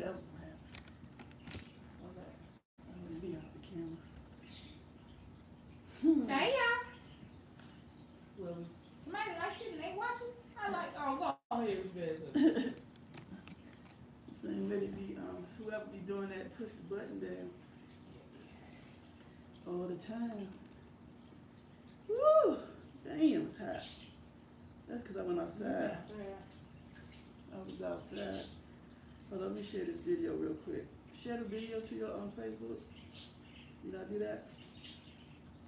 that was bad. Okay. I'm gonna be out the camera. Hey y'all. Well, somebody like it and they watching. I like. Oh, go ahead with your bed. Same lady be whoever be doing that, push the button down all the time. Woo! Damn, it's hot. That's because I went outside. I was outside. Hold on, let me share this video real quick. Share the video to your Facebook. Did I do that?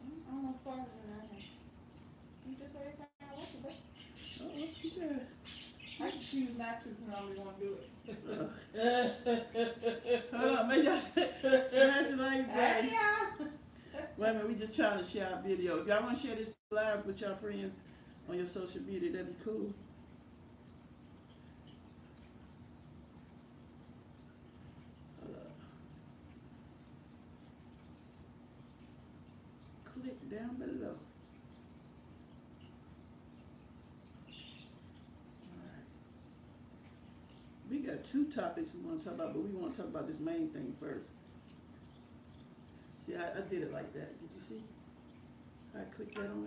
I'm almost farther than I am. You just wait for me to watch it, but. Oh, yeah. I just choose not to because I don't really want to do it. Hold on, maybe I smash it like that. Hey, y'all. Wait a minute, we just trying to share our video. If y'all want to share this live with your friends on your social media, that'd be cool. Click down below. Alright. We got 2 topics we want to talk about, but we want to talk about this main thing first. See, I did it like that. Did you see? I clicked that on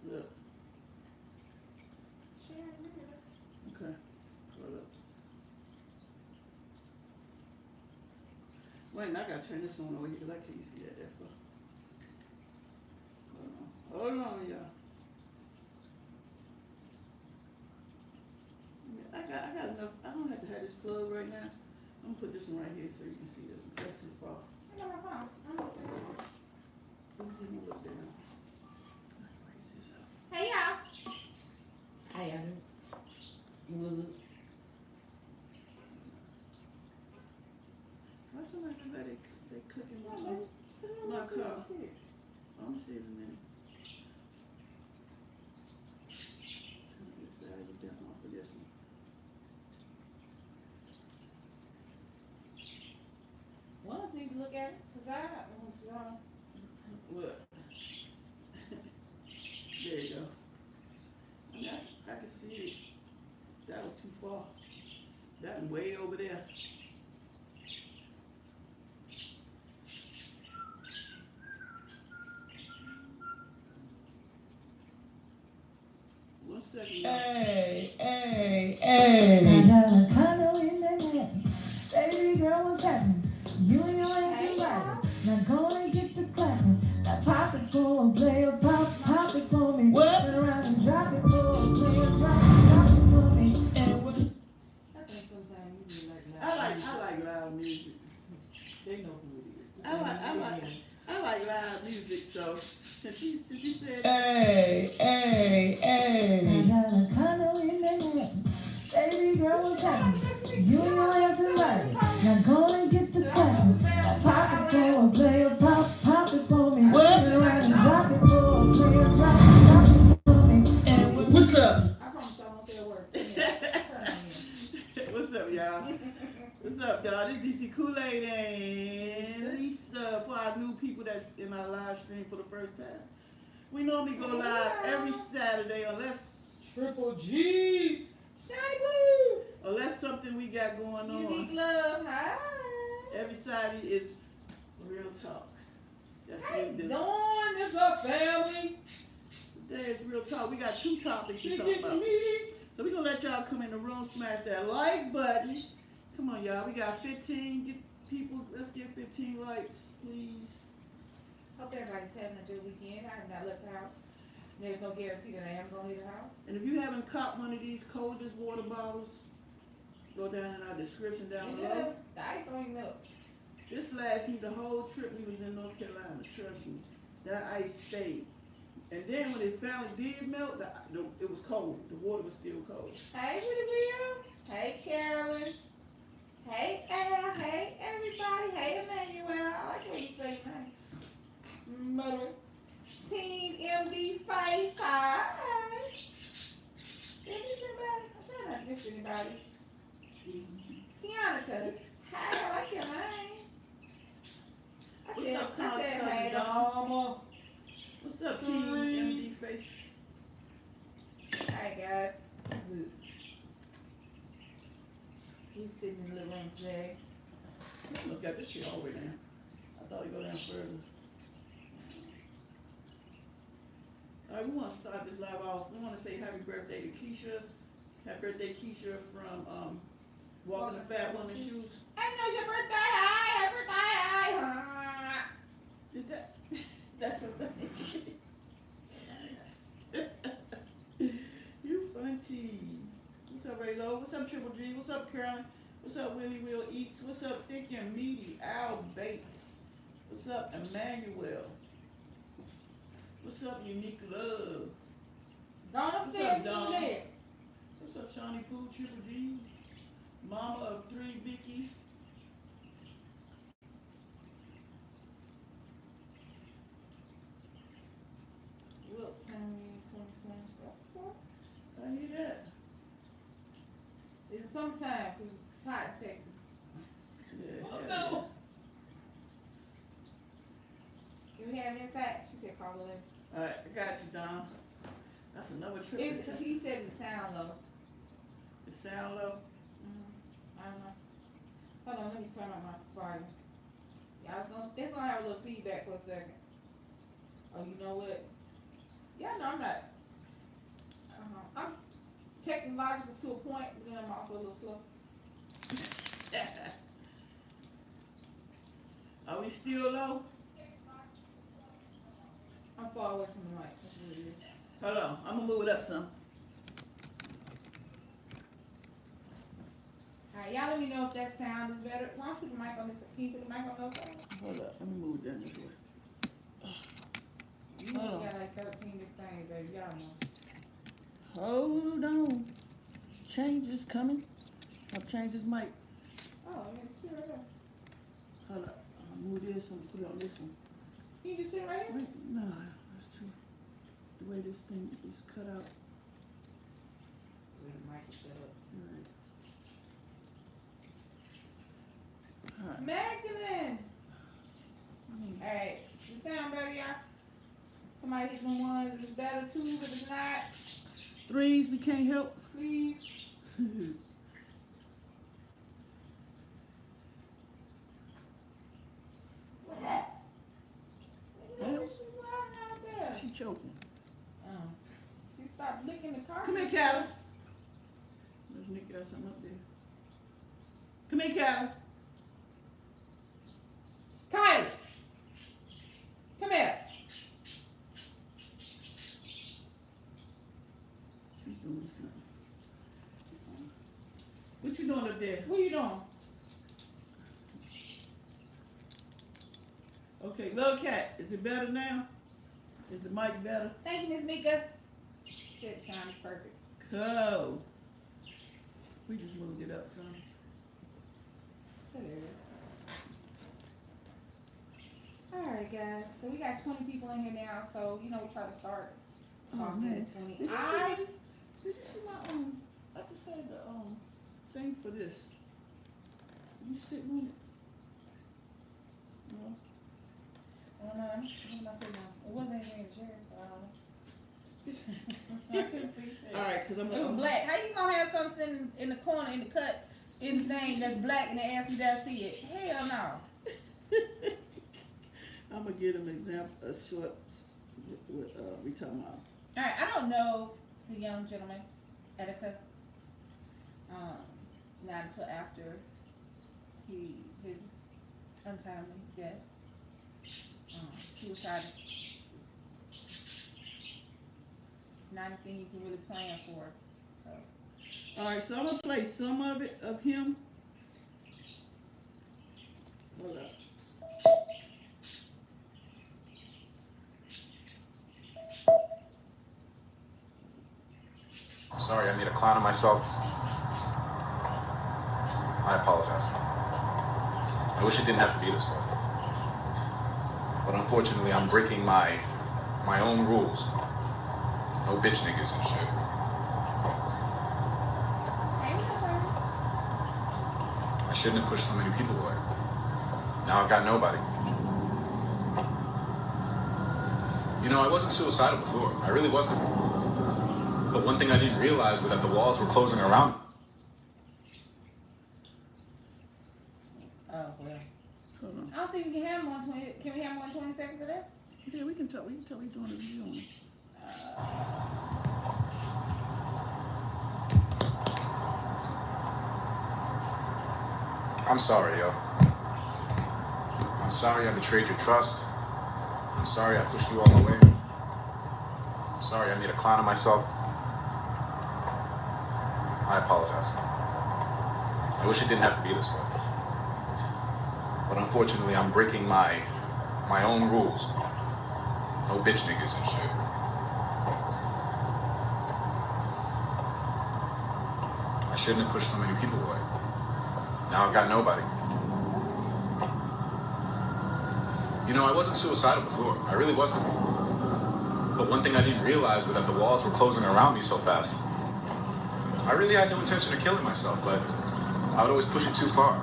there. Look. Okay. Hold up. Wait, I gotta turn this on over here because I can't see that far. Hold on, y'all. I got enough. I don't have to have this plug right now. I'm gonna put this one right here so you can see this. That's too far. I got my phone. I'm listening. Let me look down. Raise this up. Hey y'all. How y'all doing? Good. Why somebody do that? They clicking My my car. I'm gonna see it in a minute. Trying to get value down off of this one. One of us need to look at it because I want to know. Look. There you go. I mean, I can see it. That was too far. That one way over there. One second. Hey. I got a condo in Manhattan. Baby girl, what's happening? You and your ass is right. Now go and get the clapping. Now pop it for a player, pop it for me. What? Turn around and drop it for a player, drop it for me. And what? I think sometimes you be like I like loud music. They know who it is. I like live music, so since you said I got a condo in Manhattan. Baby girl, what's happening? You and your ass is right. Now go and get the clapping. Now pop it for a player, pop it for me. What? Turn around and drop it for a player, drop it for me. And what's up? I promise I won't say a word. What's up, y'all? What's up, y'all? This DC Kool-Aid and Lisa for our new people that's in our live stream for the first time. We normally go live every Saturday unless Triple G's. Shiny Blue. unless something we got going on. Unique Love. Hi. Every Saturday is real talk. That's How what you this. doing? This a family. Today is real talk. We got 2 topics to You talk get about. me. So we're gonna let y'all come in the room, smash that like button. Come on, y'all. We got 15. Get people. Let's get 15 likes, please. Hope everybody's having a good weekend. I have not left the house. There's no guarantee that I am going to leave the house. And if you haven't caught one of these coldest water bottles, go down in our description down It below. does. The ice don't even melt. This lasts me the whole trip we was in North Carolina. Trust me, that ice stayed. And then when it finally did melt, it was cold. The water was still cold. Hey, Woody Bill. Hey, Carolyn. Hey, Al. Hey, everybody. Hey, Emmanuel. I like the way you say your name. Mother. Teen MD Face. Hi. Did I miss anybody? I'm trying not to miss anybody. Tiana. Hi, I like your name. What's up, I said, cousin hey, Dom? Mama. What's up, Team MD Face? Hi, guys. We sitting in the living room today. You must got this shit all the way down. I thought it'd go down further. Alright, we want to start this live off. We want to say happy birthday to Keisha. Happy birthday, Keisha, from Walking the Fat Woman's Shoes. I know your birthday. Hi, happy birthday. Hi. Did that? That's your thing. You funny. What's up, Ray Lowe? What's up, Triple G? What's up, Carolyn? What's up, Willie Will Eats? What's up, Thick and Meaty? Al Bates. What's up, Emmanuel? What's up, Unique Love? Go upstairs and do that. What's up, Shawnee Pooh, Triple G? Mama of 3, Vicky. Look, I hear that. it's summertime because it's hot in Texas. Yeah, Oh yeah, no. Do we have it inside? She said call it. yeah. Alright, I got you, Don. That's another trip to Texas. He said it sound low. It sound low? I don't know. Hold on, let me turn on my volume. Yeah, it's gonna have a little feedback for a second. Oh, you know what? Yeah, no, I'm not. I'm technological to a point, but then I'm also a little slow. Are we still low? I'm far away from the mic. That's what it is. Hold on, I'm gonna move it up some. Alright, y'all let me know if that sound is better. Why don't you put the mic on this? Can you put the mic on those sides? Hold up, let me move it down this way. You Hold on. got like 13 different things, baby. Y'all know. Hold on. Change is coming. I'll change this mic. Oh, I can sit right there. Hold up. I'll move this and put it on this one. Can you just sit right here? Wait, no, that's too. The way this thing is cut out. Where the mic is set up. Alright. Magdalene! Alright, does it sound better, y'all? Somebody hit them ones. Is it better too? If it's not, 3s, we can't help. please. She choking. She stopped licking the carpet. Come here, Calvin. Let's Nick got something up there. Come here, Calvin. Kylie! Come here. She's doing something. What you doing up there? What are you doing? Okay, little cat, is it better now? Is the mic better? Thank you, Miss Mika. Shit, sound is perfect. Cool. We just moved it up some. Alright, guys. So we got 20 people in here now, so we try to start talking man. at 20. Did you see my I just had the thing for this. You sitting on it? No. I don't know. I'm not sitting on. It wasn't anything in the chair, so I don't know. I couldn't see shit. Alright, cause I'm It was black. How you gonna have something in the corner, in the cut, in the thing that's black and they ask you to see it? Hell no. I'm gonna give them an example, a short, what we talking about. Alright, I don't know the young gentleman, Etika. Not until after his untimely death. Suicide is not anything you can really plan for. So. Alright, so I'm gonna play some of it of him. Hold up. I'm sorry, I made a clown of myself. I apologize. I wish it didn't have to be this way. But unfortunately, I'm breaking my own rules. No bitch niggas and shit. I shouldn't have pushed so many people away. Now I've got nobody. You know, I wasn't suicidal before. I really wasn't. But one thing I didn't realize was that the walls were closing around me. Oh, well. Hold on. I don't think we can have more 20. Can we have more 20 seconds of that? Yeah, we can tell he's doing the review on it. I'm sorry, yo. I'm sorry I betrayed your trust. I'm sorry I pushed you all away. I'm sorry I made a clown of myself. I apologize. I wish it didn't have to be this way. But unfortunately, I'm breaking my own rules. No bitch niggas and shit. I shouldn't have pushed so many people away. Now I've got nobody. You know, I wasn't suicidal before. I really wasn't. But one thing I didn't realize was that the walls were closing around me so fast. I really had no intention of killing myself, but I would always push it too far.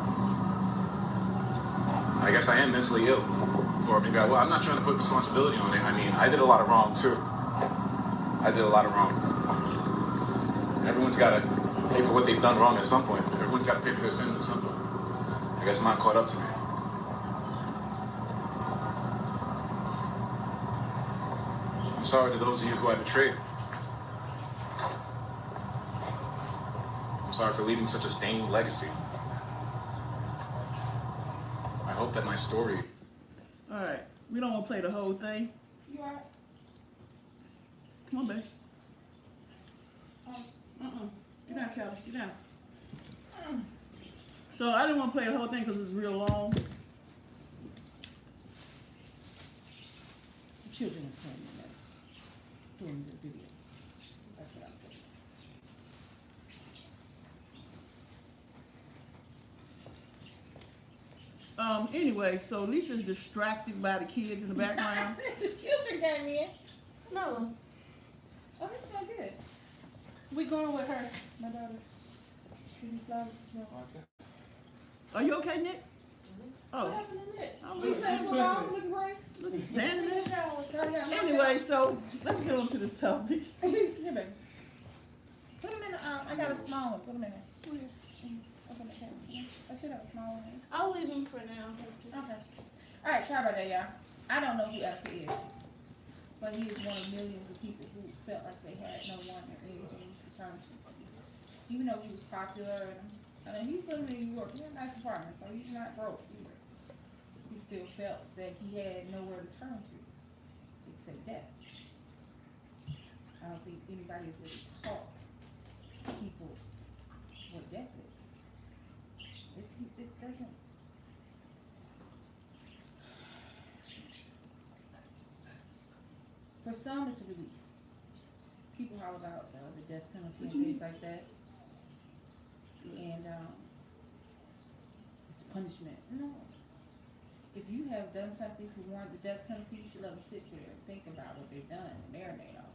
I guess I am mentally ill. Or maybe I'm not trying to put responsibility on it. I mean, I did a lot of wrong too. I did a lot of wrong. Everyone's got to pay for what they've done wrong at some point. Everyone's got to pay for their sins at some point. I guess mine caught up to me. I'm sorry to those of you who I betrayed. I'm sorry for leaving such a stained legacy. I hope that my story... Alright, we don't want to play the whole thing. You alright? Come on, babe. Get down, Kelly. Get down. So I didn't want to play the whole thing because it's real long. The children are playing that. Doing the video. That's what I'm saying. Anyway, so Lisa's distracted by the kids in the background. The children came in. Smell them. Oh, they smell good. We going with her, my daughter. Are you okay, Nick? What Oh, happened to Nick? Oh, We said we're all looking great. look, standing there. Anyway, Anyway, so let's get on to this topic. here, baby. Put them in the, I got a small one. Put them in there. Open the camera. I should have a small one. I'll leave him for now. Okay. All right, sorry about that, y'all. I don't know who Etika is, but he is one of millions of people who felt like they had no one or anything to turn to. Even though he was popular, and he's living in New York. He had a nice apartment, so he's not broke either. He still felt that he had nowhere to turn to except death. I don't think anybody has really taught people what death is. It doesn't. For some, it's a release. People holler about the death penalty and things like that. And it's a punishment. No. If you have done something to warrant the death penalty, you should let them sit there and think about what they've done and marinate on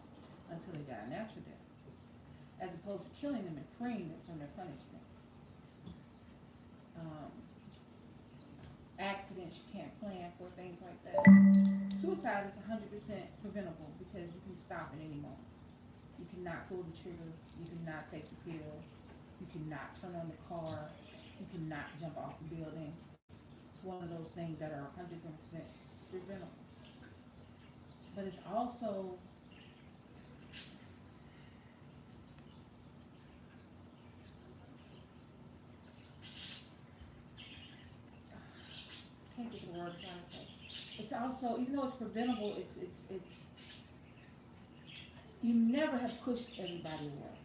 until they die a natural death. As opposed to killing them and freeing them from their punishment. Accidents you can't plan for, things like that. Suicide is 100% preventable because you can stop at any moment. You cannot pull the trigger. You cannot take the pill. You cannot turn on the car. You cannot jump off the building. It's one of those things that are 100% preventable. But it's also I can't think of the word I'm trying to say. It's also, even though it's preventable, it's you never have pushed everybody away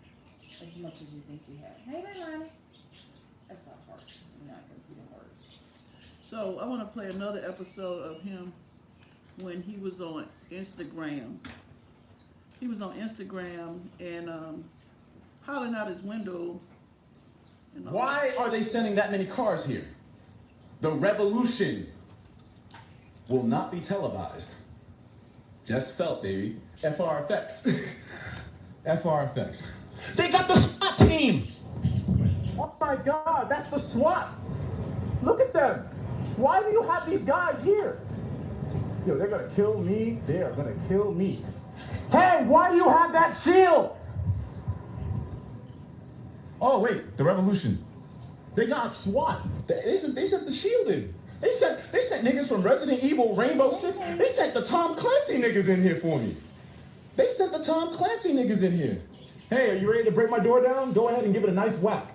as much as you think you have. Hey, Lonnie. That's not hard. You're not gonna see the words. So I want to play another episode of him when he was on Instagram. He was on Instagram and hollering out his window. And Why are they sending that many cars here? The revolution will not be televised. Just felt, baby. FRFX. FRFX. They got the SWAT team! Oh my God, that's the SWAT! Look at them! Why do you have these guys here? Yo, they're gonna kill me. They are gonna kill me. Hey, why do you have that shield? Oh, wait, the revolution. They got SWAT. They sent the shielded. They sent niggas from Resident Evil, Rainbow Six. They sent the Tom Clancy niggas in here for me. They sent the Tom Clancy niggas in here. Hey, are you ready to break my door down? Go ahead and give it a nice whack.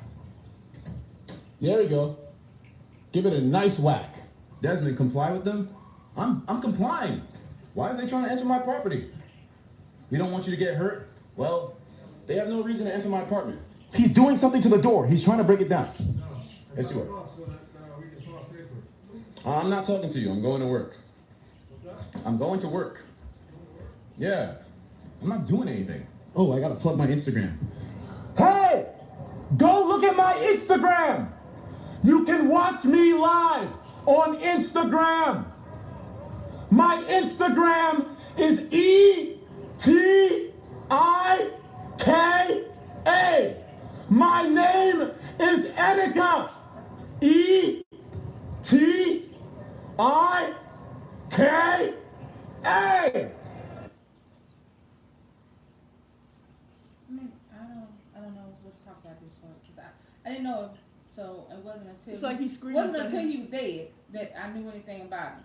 There we go. Give it a nice whack. Desmond, comply with them? I'm complying. Why are they trying to enter my property? We don't want you to get hurt? Well, they have no reason to enter my apartment. He's doing something to the door. He's trying to break it down. Yes, you are. I'm not talking to you. I'm going to work. I'm going to work. Yeah. I'm not doing anything. Oh, I gotta plug my Instagram. Hey! Go look at my Instagram! You can watch me live on Instagram. My Instagram is ETIKA. My name is Etika. ETIKA. I don't know what to talk about this part because I didn't know. So it wasn't until It's like he screamed. wasn't until he was dead that I knew anything about him.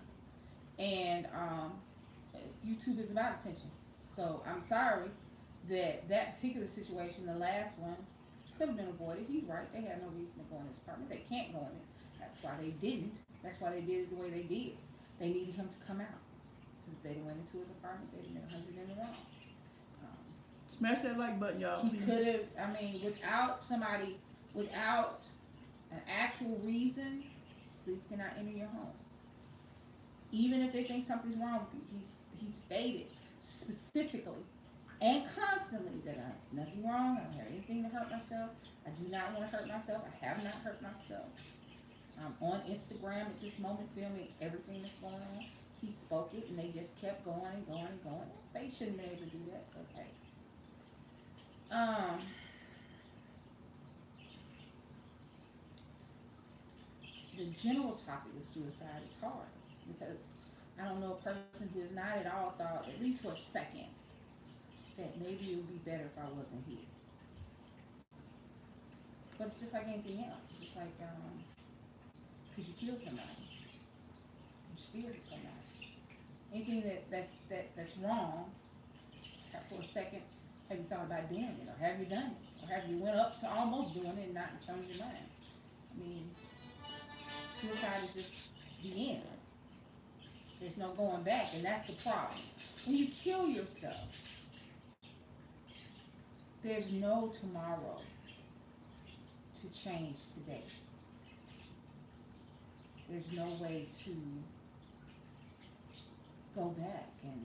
And YouTube is about attention. So I'm sorry that particular situation, the last one, could have been avoided. He's right. They had no reason to go in his apartment. They can't go in it. That's why they didn't. That's why they did it the way they did. They needed him to come out. Because if they went into his apartment, they'd have been 100 in the wrong. Smash that like button, y'all. He could have, without an actual reason, police cannot enter your home. Even if they think something's wrong with you, he stated specifically and constantly that there's nothing wrong. I don't have anything to hurt myself. I do not want to hurt myself. I have not hurt myself. I'm on Instagram at this moment filming everything that's going on. He spoke it and they just kept going and going and going. They shouldn't be able to do that, okay. The general topic of suicide is hard because I don't know a person who is not at all thought, at least for a second, that maybe it would be better if I wasn't here. But it's just like anything else. It's just like, could you kill somebody? You speared somebody. Anything that's wrong, for a second, have you thought about doing it? Or have you done it? Or have you went up to almost doing it and not changed your mind? I mean, suicide is just the end. There's no going back, and that's the problem. When you kill yourself, there's no tomorrow to change today. There's no way to go back and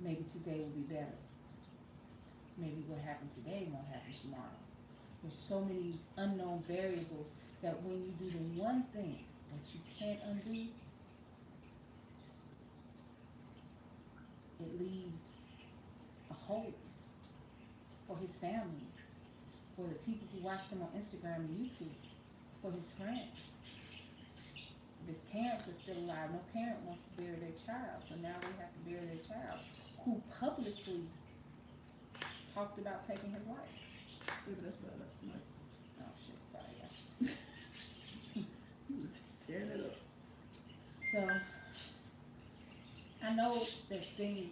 maybe today will be better. Maybe what happened today won't happen tomorrow. There's so many unknown variables that when you do the one thing that you can't undo, it leaves a hole for his family, for the people who watched him on Instagram and YouTube, for his friends. If his parents are still alive, no parent wants to bury their child, so now they have to bury their child, who publicly talked about taking his life. Yeah, that's better. Like, Oh shit, sorry, yeah. he was tearing it up. So, I know that things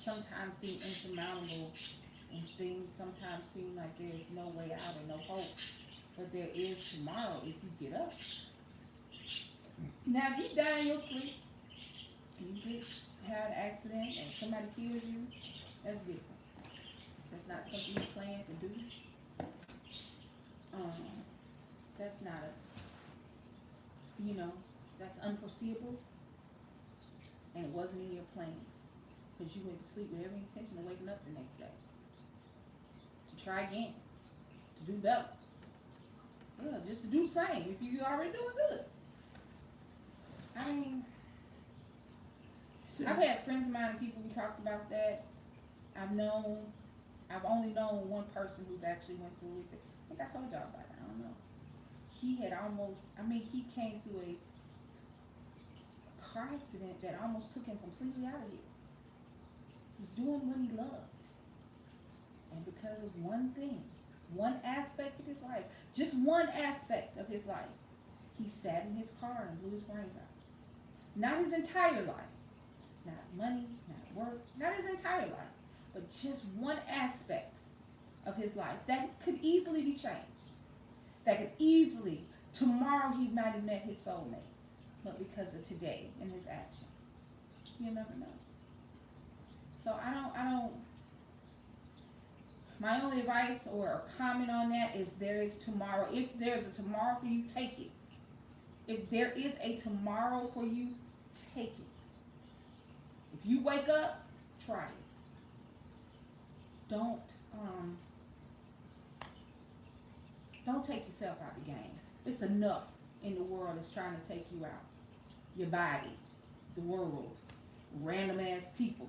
sometimes seem insurmountable and things sometimes seem like there's no way out or no hope, but there is tomorrow if you get up. Now, if you die in your sleep, and you have an accident and somebody kills you, that's different. That's not something you plan to do. That's not that's unforeseeable, and it wasn't in your plans, because you went to sleep with every intention of waking up the next day, to try again, to do better, just to do the same if you already doing good. I mean, I've had friends of mine and people who talked about that. I've only known one person who's actually went through it. I think I told y'all about it. I don't know. He came through a car accident that almost took him completely out of here. He was doing what he loved. And because of one thing, One aspect of his life, just one aspect of his life. He sat in his car and blew his brains out. Not his entire life. Not money, not work, not his entire life. But just one aspect of his life that could easily be changed. That could easily, tomorrow he might have met his soulmate. But because of today and his actions, you never know. So I don't, my only advice or comment on that is there is tomorrow. If there's a tomorrow for you, take it. If there is a tomorrow for you, take it. If you wake up, try it. Don't take yourself out of the game. It's enough in the world that's trying to take you out. Your body, the world, random ass people,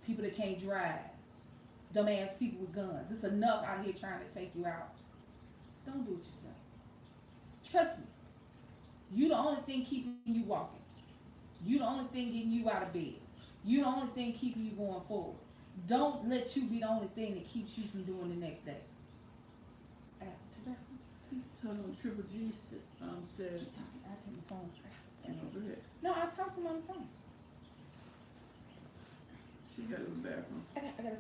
people that can't drive, dumb ass people with guns. It's enough out here trying to take you out. Don't do it yourself. Trust me. You the only thing keeping you walking. You the only thing getting you out of bed. You the only thing keeping you going forward. Don't let you be the only thing that keeps you from doing the next day. Hold on, Triple G said, I'll take the phone. go ahead. No, I'll talk to him on the phone. She got to go to the bathroom. I gotta.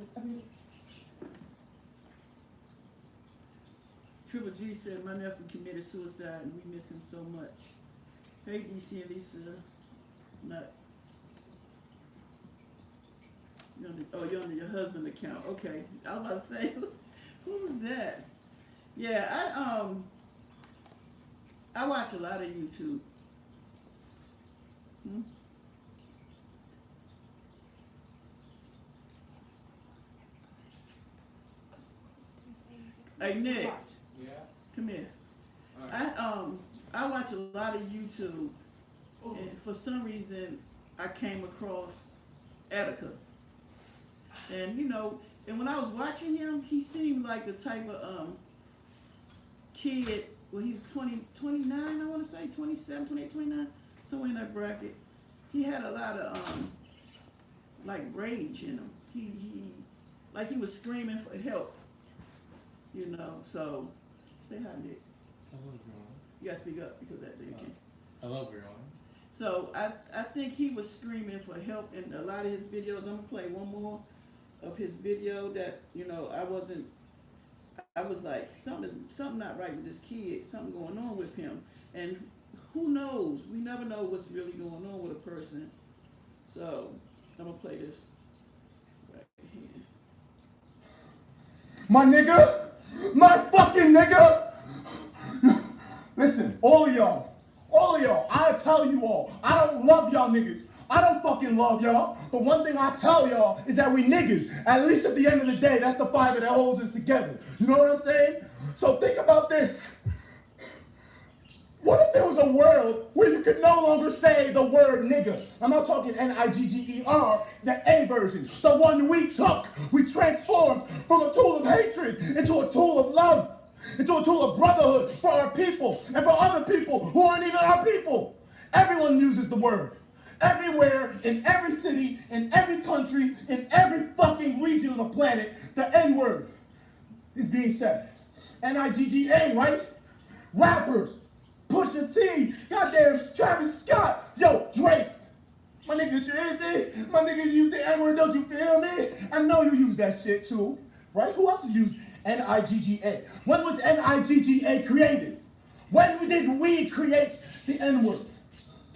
Triple G said, my nephew committed suicide and we miss him so much. Hey, DC and Lisa. Not. You're on your husband account. Okay. I was about to say, who was that? Yeah, I watch a lot of YouTube. Hey, Nick. Yeah. Come here. Right. I watch a lot of YouTube, and for some reason I came across Etika. And and when I was watching him, he seemed like the type of kid, well, he was 29, I want to say, 27, 28, 29, somewhere in that bracket. He had a lot of like rage in him. He like he was screaming for help. So say hi, Nick. Hello, everyone. You gotta speak up because that you can't. Hello, everyone. So I think he was screaming for help in a lot of his videos. I'm gonna play one more of his video that I was like, something not right with this kid, something going on with him. And who knows? We never know what's really going on with a person. So I'm gonna play this right here. My nigga! My fucking nigga! Listen, all of y'all, I tell you all, I don't love y'all niggas. I don't fucking love y'all. But one thing I tell y'all is that we niggas, at least at the end of the day, that's the fiber that holds us together. You know what I'm saying? So think about this. What if there was a world where you could no longer say the word nigga? I'm not talking N-I-G-G-E-R, the A version, the one we took. We transformed from a tool of hatred into a tool of love, into a tool of brotherhood for our people and for other people who aren't even our people. Everyone uses the word. Everywhere, in every city, in every country, in every fucking region of the planet, the N-word is being said. N-I-G-G-A, right? Rappers, Pusha T, goddamn Travis Scott, yo, Drake. My nigga Drizzy, my nigga use the N-word, don't you feel me? I know you use that shit too, right? Who else has used N-I-G-G-A? When was N-I-G-G-A created? When did we create the N-word?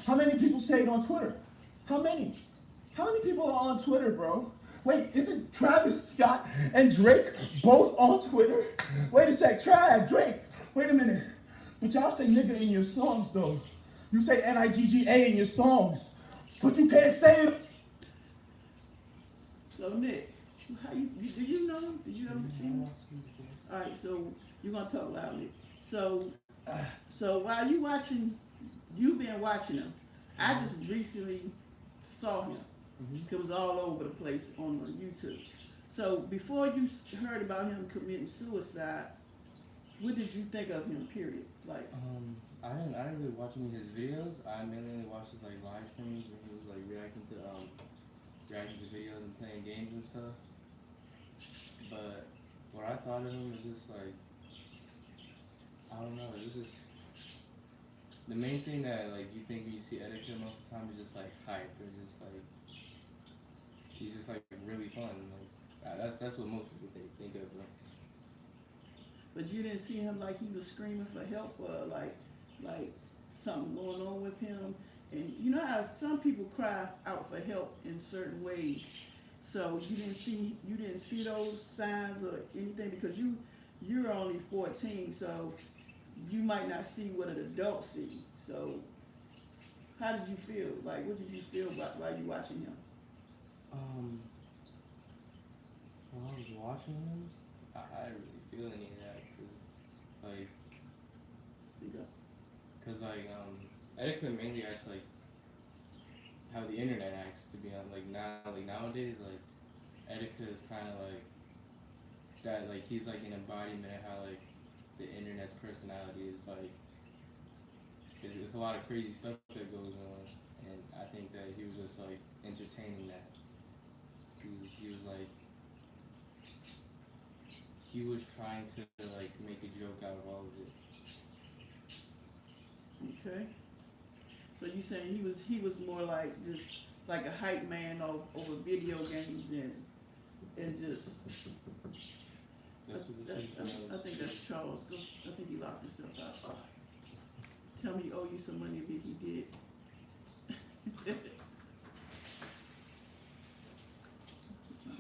How many people say it on Twitter? How many? How many people are on Twitter, bro? Wait, isn't Travis Scott and Drake both on Twitter? Wait a sec, Drake. Wait a minute. But y'all say nigga in your songs, though. You say N-I-G-G-A in your songs. But you can't say it. So Nick, do you know him? Did you ever see him? All right, so you're gonna talk loudly. So while you've been watching him. I just recently saw him. It was all over the place on YouTube. So before you heard about him committing suicide, what did you think of him? Period. Like, I didn't really watch any of his videos. I mainly watched his like live streams where he was like reacting to videos and playing games and stuff. But what I thought of him was just like, I don't know, it was just, the main thing that like you think when you see Etika most of the time is just like hype, or just like, he's just like really fun. Like that's what most people think of him. But you didn't see him like he was screaming for help, or like something going on with him. And you know how some people cry out for help in certain ways. So you didn't see those signs or anything, because you're only 14, so you might not see what an adult see. So how did you feel? Like, what did you feel about while you watching him? When I was watching him, I didn't really feel any of that, cause Etika mainly acts like how the internet acts. To be honest, nowadays, like Etika is kind of like that. Like he's like an embodiment of how like the internet's personality is. Like it's a lot of crazy stuff that goes on, and I think that he was just like entertaining that. He was trying to like make a joke out of all of it. Okay. So you saying he was more like just like a hype man over video games and just. I think that's Charles. I think he locked himself out. Tell me he owe you some money if he did.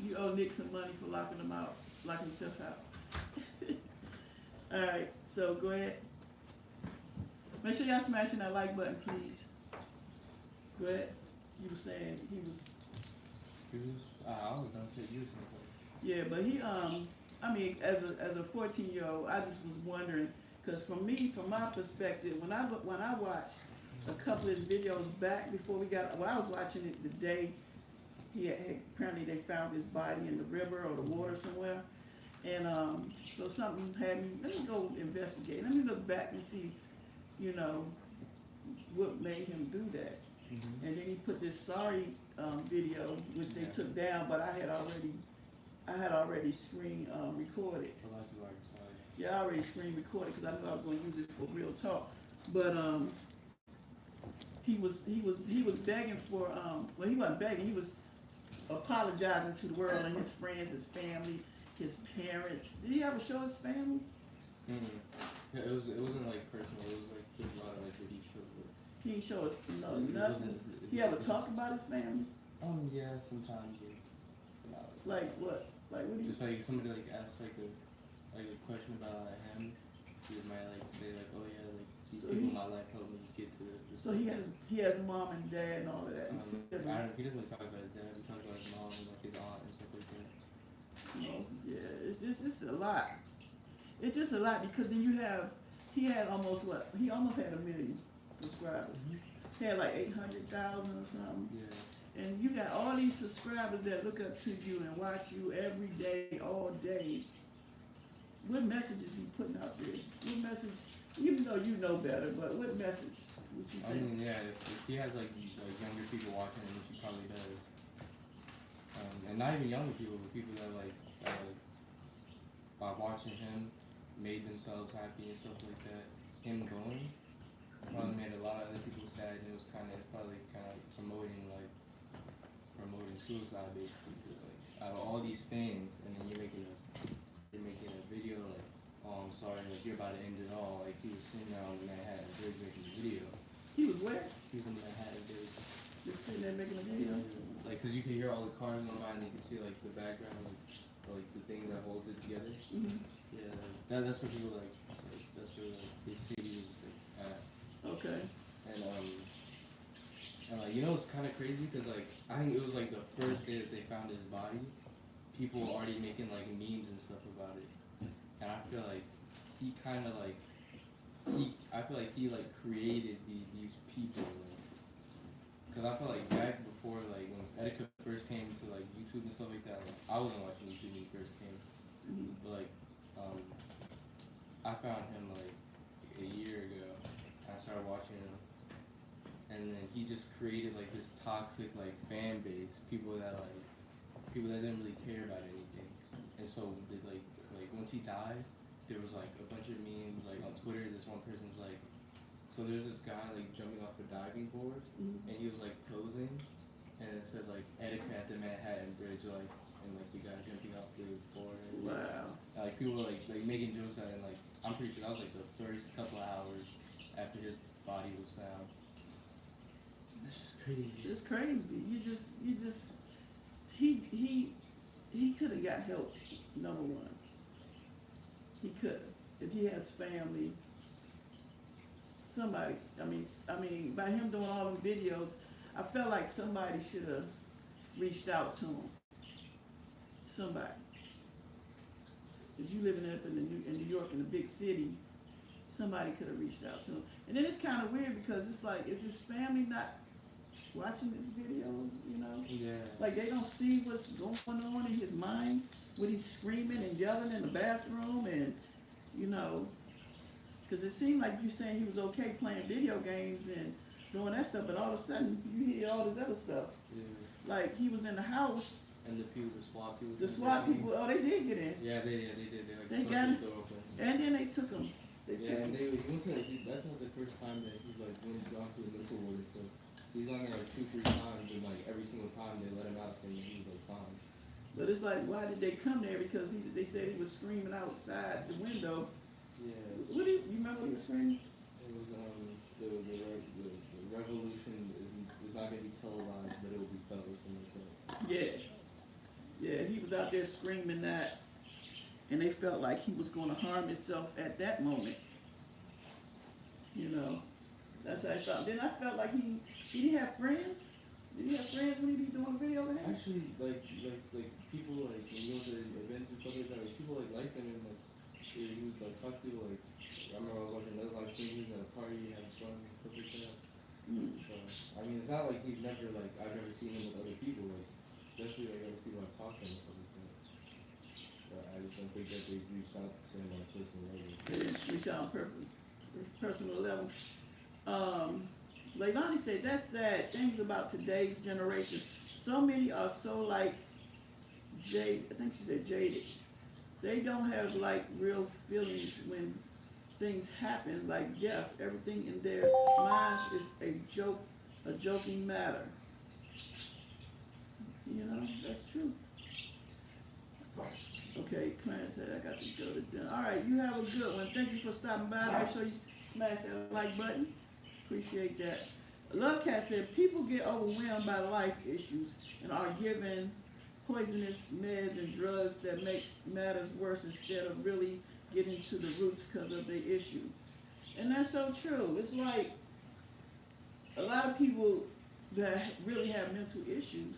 You owe Nick some money for locking himself out. All right, so go ahead. Make sure y'all smashing that like button, please. Go ahead. You were saying he was. I was gonna say you was gonna say. Yeah, but he I mean, as a 14-year-old, I just was wondering, because from my perspective, when I watched a couple of his videos back before I was watching it the day apparently they found his body in the river or the water somewhere, and so something had me. Let me go investigate. Let me look back and see, what made him do that. Mm-hmm. And then he put this sorry video, which they took down, but I had already screen recorded. Yeah, I already screen recorded because I knew I was going to use it for real talk. But he was begging for well, he wasn't begging. He was apologizing to the world and his friends, his family, his parents. Did he ever show his family? Mm-hmm. Yeah, it wasn't like personal. It was like just a lot of like what he showed. He didn't show us nothing. He ever talked about his family? Yeah, sometimes. Yeah. Like what? Like what do you? Just like somebody like asked like a question about him, he might like say like, oh yeah, like these people in my life helped me get to this. So he has mom and dad and all of that. He doesn't really talk about his dad. He talks about his mom and like his aunt and stuff like that. Yeah, it's just a lot. It's just a lot because then he almost had 1 million subscribers. Mm-hmm. He had like 800,000 or something. Yeah. And you got all these subscribers that look up to you and watch you every day, all day. What message is he putting out there? What message, even though you know better, but what message would you think? I mean, yeah, if he has like younger people watching him, which he probably does. And not even younger people, but people that by watching him, made themselves happy and stuff like that. Him going probably made a lot of other people sad, and it was probably promoting suicide basically. Like out of all these fans, and then you're making a video like, oh I'm sorry, like you're about to end it all. Like he was sitting there on the Manhattan Bridge making a video. He was where? He was on the Manhattan Bridge. Just sitting there making a video? Like, cause you can hear all the cars going by, and you can see like the background, like the thing that holds it together. Mm-hmm. Yeah, that's what people like. That's where they see he was like at. Okay. And it's kind of crazy because like I think it was like the first day that they found his body, people were already making like memes and stuff about it, and I feel like he created these people, because I feel like back before like when Etika first came to like YouTube and stuff like that, like, I wasn't watching YouTube when he first came, but like I found him like a year ago. I started watching him. And then he just created like this toxic like fan base, people that didn't really care about anything. And so like once he died, there was like a bunch of memes like on Twitter. This one person's like, so there's this guy like jumping off the diving board, and he was like posing, and it said like Etika at the Manhattan Bridge, like, and like the guy jumping off the board. And, Wow. like people were like making jokes at it, and like I'm pretty sure that was like the first couple of hours after his body was found. That's just crazy. It's crazy. He could have got help. Number one, he could have. If he has family, somebody. I mean, by him doing all them videos, I felt like somebody should have reached out to him. Somebody. If you living up in New York in a big city, somebody could have reached out to him. And then it's kind of weird because it's like, is his family not watching his videos, you know? Yeah. Like they don't see what's going on in his mind when he's screaming and yelling in the bathroom and, you know, because it seemed like you saying he was okay playing video games and doing that stuff, but all of a sudden you hear all this other stuff. Yeah. Like he was in the house. And the SWAT people. The SWAT people, oh, they did get in. Yeah, they did. They got it. And then they took him. He went to like, that's not the first time that he's like gone to the mental ward and stuff. He's gone there like 2-3 times, and like every single time they let him out saying that he was like fine. But it's like, why did they come there? Because they said he was screaming outside the window. Yeah. You remember what he was screaming? It was the revolution is not gonna be televised, but it will be felt or something like that. Yeah. Yeah, he was out there screaming that, and they felt like he was going to harm himself at that moment. You know, that's how I felt. Then I felt like did he have friends? Did he have friends when he be doing video games? Actually, like people like when you go to events and stuff like that, like people like him and like he would like talk to people like I remember I was watching another live stream, he was at a party having fun and stuff like that. So I mean, it's not like he's never like I've never seen him with other people like. Especially like other people I've talked to and stuff like that. But I just don't think that they've reached out to him on a personal level. They didn't reach out on personal level. Leilani said, that's sad. Things about today's generation. So many are so like jaded. I think she said jaded. They don't have like real feelings when things happen like death. Everything in their minds is a joke, a joking matter. You know, that's true. Okay, Clarence said I got to go to dinner. All right, you have a good one. Thank you for stopping by. Make sure you smash that like button. Appreciate that. Love Cat said people get overwhelmed by life issues and are given poisonous meds and drugs that makes matters worse instead of really getting to the roots because of the issue. And that's so true. It's like a lot of people that really have mental issues,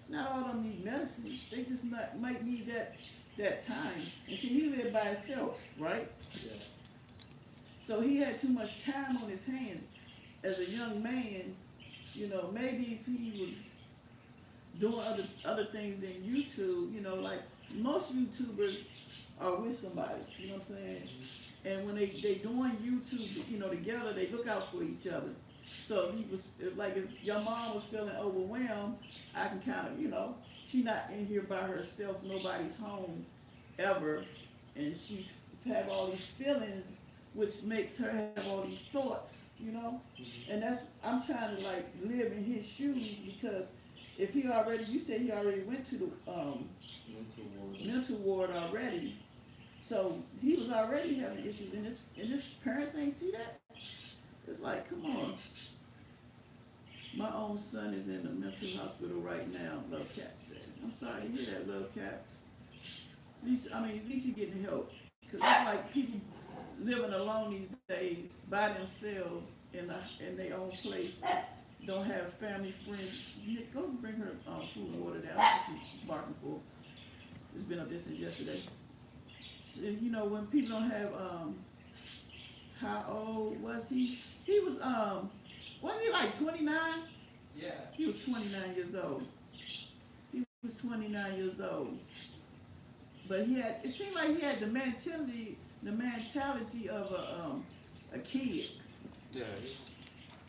not all of them need medicines. They just might need that time. And see, he lived by himself, right? Yeah. So he had too much time on his hands. As a young man, you know, maybe if he was doing other things than YouTube, you know, like most YouTubers are with somebody, you know what I'm saying? And when they doing YouTube, you know, together, they look out for each other. So if your mom was feeling overwhelmed, I can kind of, you know, she's not in here by herself, nobody's home ever, and she's have all these feelings, which makes her have all these thoughts, you know? And I'm trying to like live in his shoes because if he already, you said he already went to the mental ward already, so he was already having issues, and his parents ain't see that? It's like, come on. My own son is in a mental hospital right now, Love Cat said. I'm sorry to hear that, Love Cat. At least he getting help. Because it's like people living alone these days by themselves in their own place. Don't have family, friends. Go bring her food and water down. That's what she's barking for. It's been up there since yesterday. So, you know, when people don't have, how old was he? He was he like 29? Yeah. He was 29 years old. He was 29 years old. But it seemed like he had the mentality of a kid. Yeah.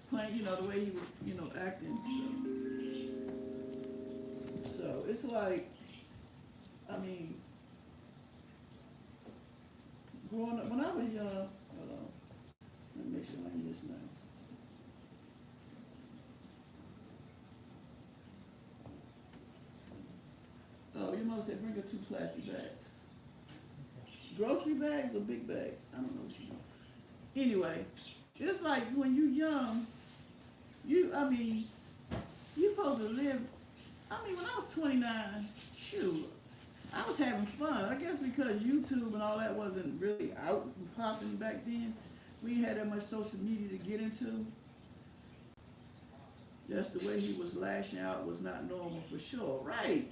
Playing, you know, the way he was, you know, acting. So it's like, I mean, growing up, when I was young, hold on, let me make sure I ain't missing nothing. Oh, your mother said bring her 2 plastic bags. Grocery bags or big bags? I don't know what you know. Anyway, it's like when you young, you supposed to live, when I was 29, shoot, I was having fun. I guess because YouTube and all that wasn't really out and popping back then. We ain't had that much social media to get into. Just the way he was lashing out was not normal for sure. Right.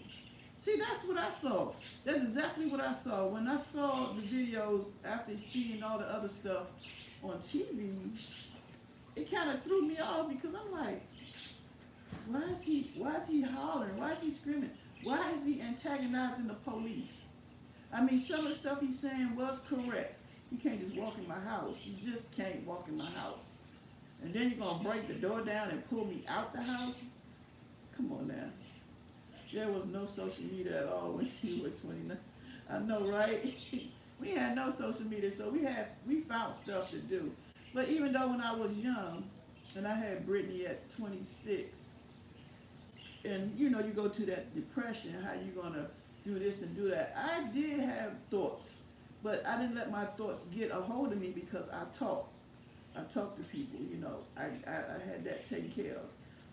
See, that's what I saw. That's exactly what I saw. When I saw the videos after seeing all the other stuff on TV, it kind of threw me off because I'm like, why is he hollering? Why is he screaming? Why is he antagonizing the police? Some of the stuff he's saying was correct. You can't just walk in my house. You just can't walk in my house. And then you're going to break the door down and pull me out the house? Come on now. There was no social media at all when you were 29. I know, right? We had no social media, so we found stuff to do. But even though when I was young, and I had Brittany at 26, and you go to that depression, how you gonna do this and do that. I did have thoughts, but I didn't let my thoughts get a hold of me because I talked to people, I had that taken care of.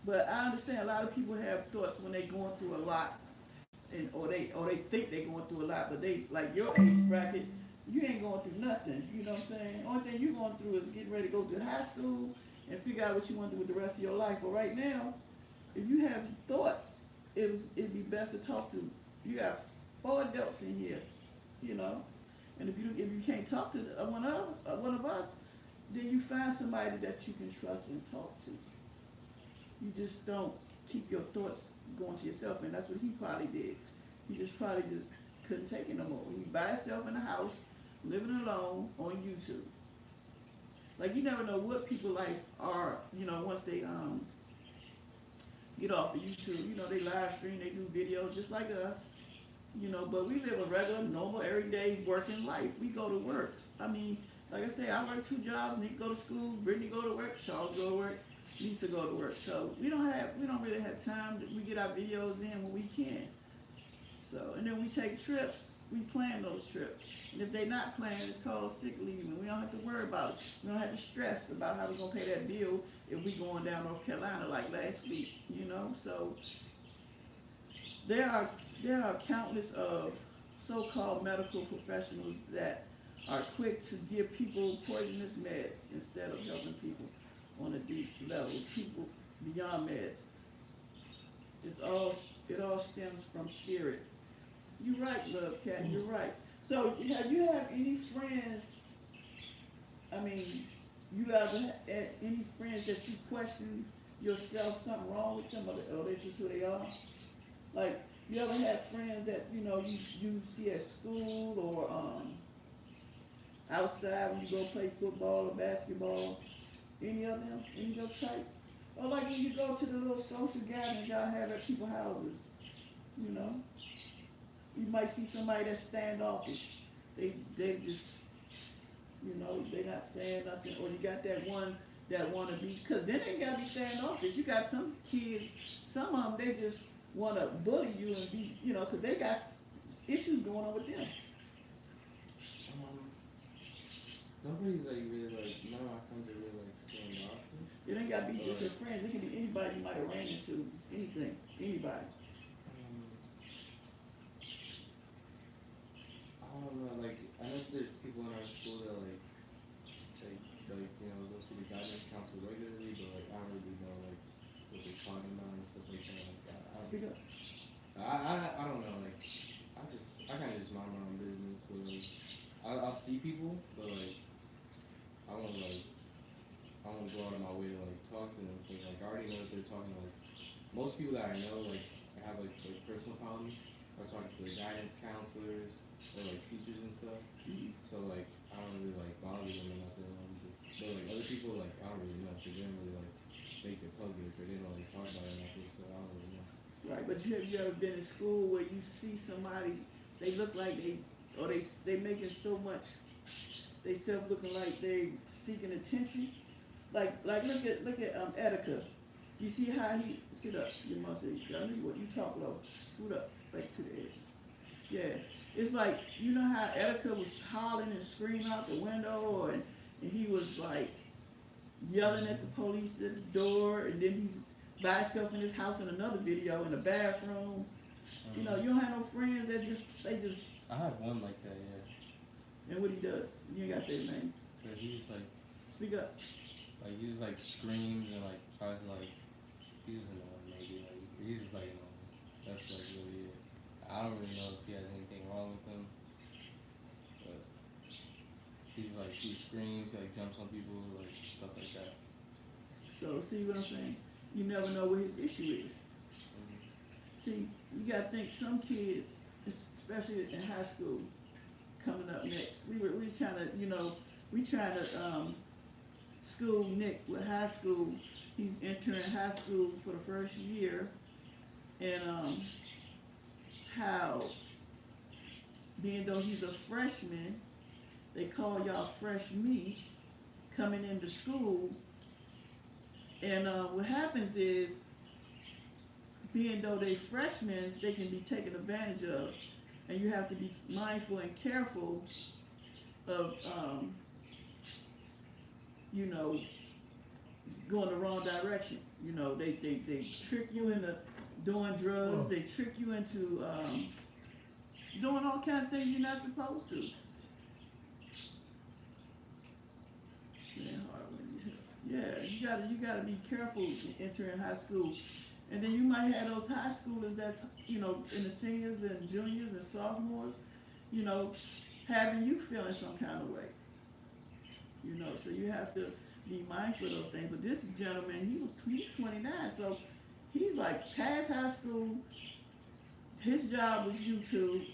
But I understand a lot of people have thoughts when they're going through a lot, or they think they're going through a lot, but they, like your age bracket, you ain't going through nothing, you know what I'm saying? Only thing you're going through is getting ready to go through high school and figure out what you want to do with the rest of your life. But right now, if you have thoughts, it'd be best to talk to. You got 4 adults in here, and if you can't talk to one of us, then you find somebody that you can trust and talk to. You just don't keep your thoughts going to yourself, and that's what he probably did. He probably couldn't take it no more. He by himself in the house, living alone on YouTube. Like, you never know what people's lives are, once they get off of YouTube. They live stream, they do videos just like us, but we live a regular, normal, everyday working life. We go to work. Like I say, I work 2 jobs. Nick go to school, Brittany go to work, Charles go to work, Lisa go to work. So we don't really have time. We get our videos in when we can. So, and then we take trips. We plan those trips. And if they're not planned, it's called sick leave, and we don't have to worry about it. We don't have to stress about how we're going to pay that bill if we going down North Carolina like last week, So there are countless of so-called medical professionals that are quick to give people poisonous meds instead of helping people on a deep level, people beyond meds. It all stems from spirit. You're right, Love Cat, you're right. So, have you had any friends, you ever had any friends that you question yourself, something wrong with them, or they just who they are? Like, you ever had friends that, you see at school or outside when you go play football or basketball? Any of them? Any of those type? Or like when you go to the little social gatherings y'all have at people's houses, You might see somebody that's standoffish. They just, they not saying nothing. Or you got that one that want to be, because then they got to be standoffish. You got some kids, some of them, they just want to bully you and be, because they got issues going on with them. Nobody's none of my friends are really standoffish. It ain't got to be just your friends. It can be anybody you might have ran into. Anything. Anybody. I don't know, I know there's people in our school that go to the guidance council regularly, but I don't really know what they're talking about and stuff like that. Speak up. I don't know, I kind of just mind my own business, but I'll see people, but I won't go out of my way to talk to them. I already know that they're talking most people that I know have personal problems are talking to the guidance counselors or teachers and stuff. Mm-hmm. So I don't really bother them or nothing. But other people I don't really know because they don't really make it public or they don't talk about it or nothing. So I don't really know. Right, but you ever been in school where you see somebody, they look like they making so much they self looking like they seeking attention. Like look at Etika. You see how he sit up. You must say, I knew what you talk low. Scoot up like to the edge. Yeah. It's like, you know how Etika was hollering and screaming out the window, and he was like yelling at the police at the door, and then he's by himself in his house in another video in the bathroom. You know, you don't have no friends that they just. I have one like that, yeah. And what he does, you ain't gotta say his name. But he just like, Speak up. like he just like screams and like tries to like, he's just annoying maybe, like he's just like annoying. That's like really it. I don't really know if he has anything wrong with him, but he's like, he screams, he like jumps on people, like stuff like that. So see what I'm saying? You never know what his issue is. See, you gotta think some kids, especially in high school, coming up next. We trying to, you know, school Nick with high school. He's entering high school for the first year, and how, being though he's a freshman, they call y'all fresh meat coming into school, and what happens is, being though they freshmen, they can be taken advantage of, and you have to be mindful and careful of, you know, going the wrong direction. You know, they trick you into doing drugs. They trick you into doing all kinds of things you're not supposed to. Yeah, you gotta be careful entering high school. And then you might have those high schoolers that's, you know, in the seniors and juniors and sophomores, you know, having you feeling some kind of way. You know, so you have to be mindful of those things. But this gentleman, he's 29, so he's like past high school. His job was YouTube.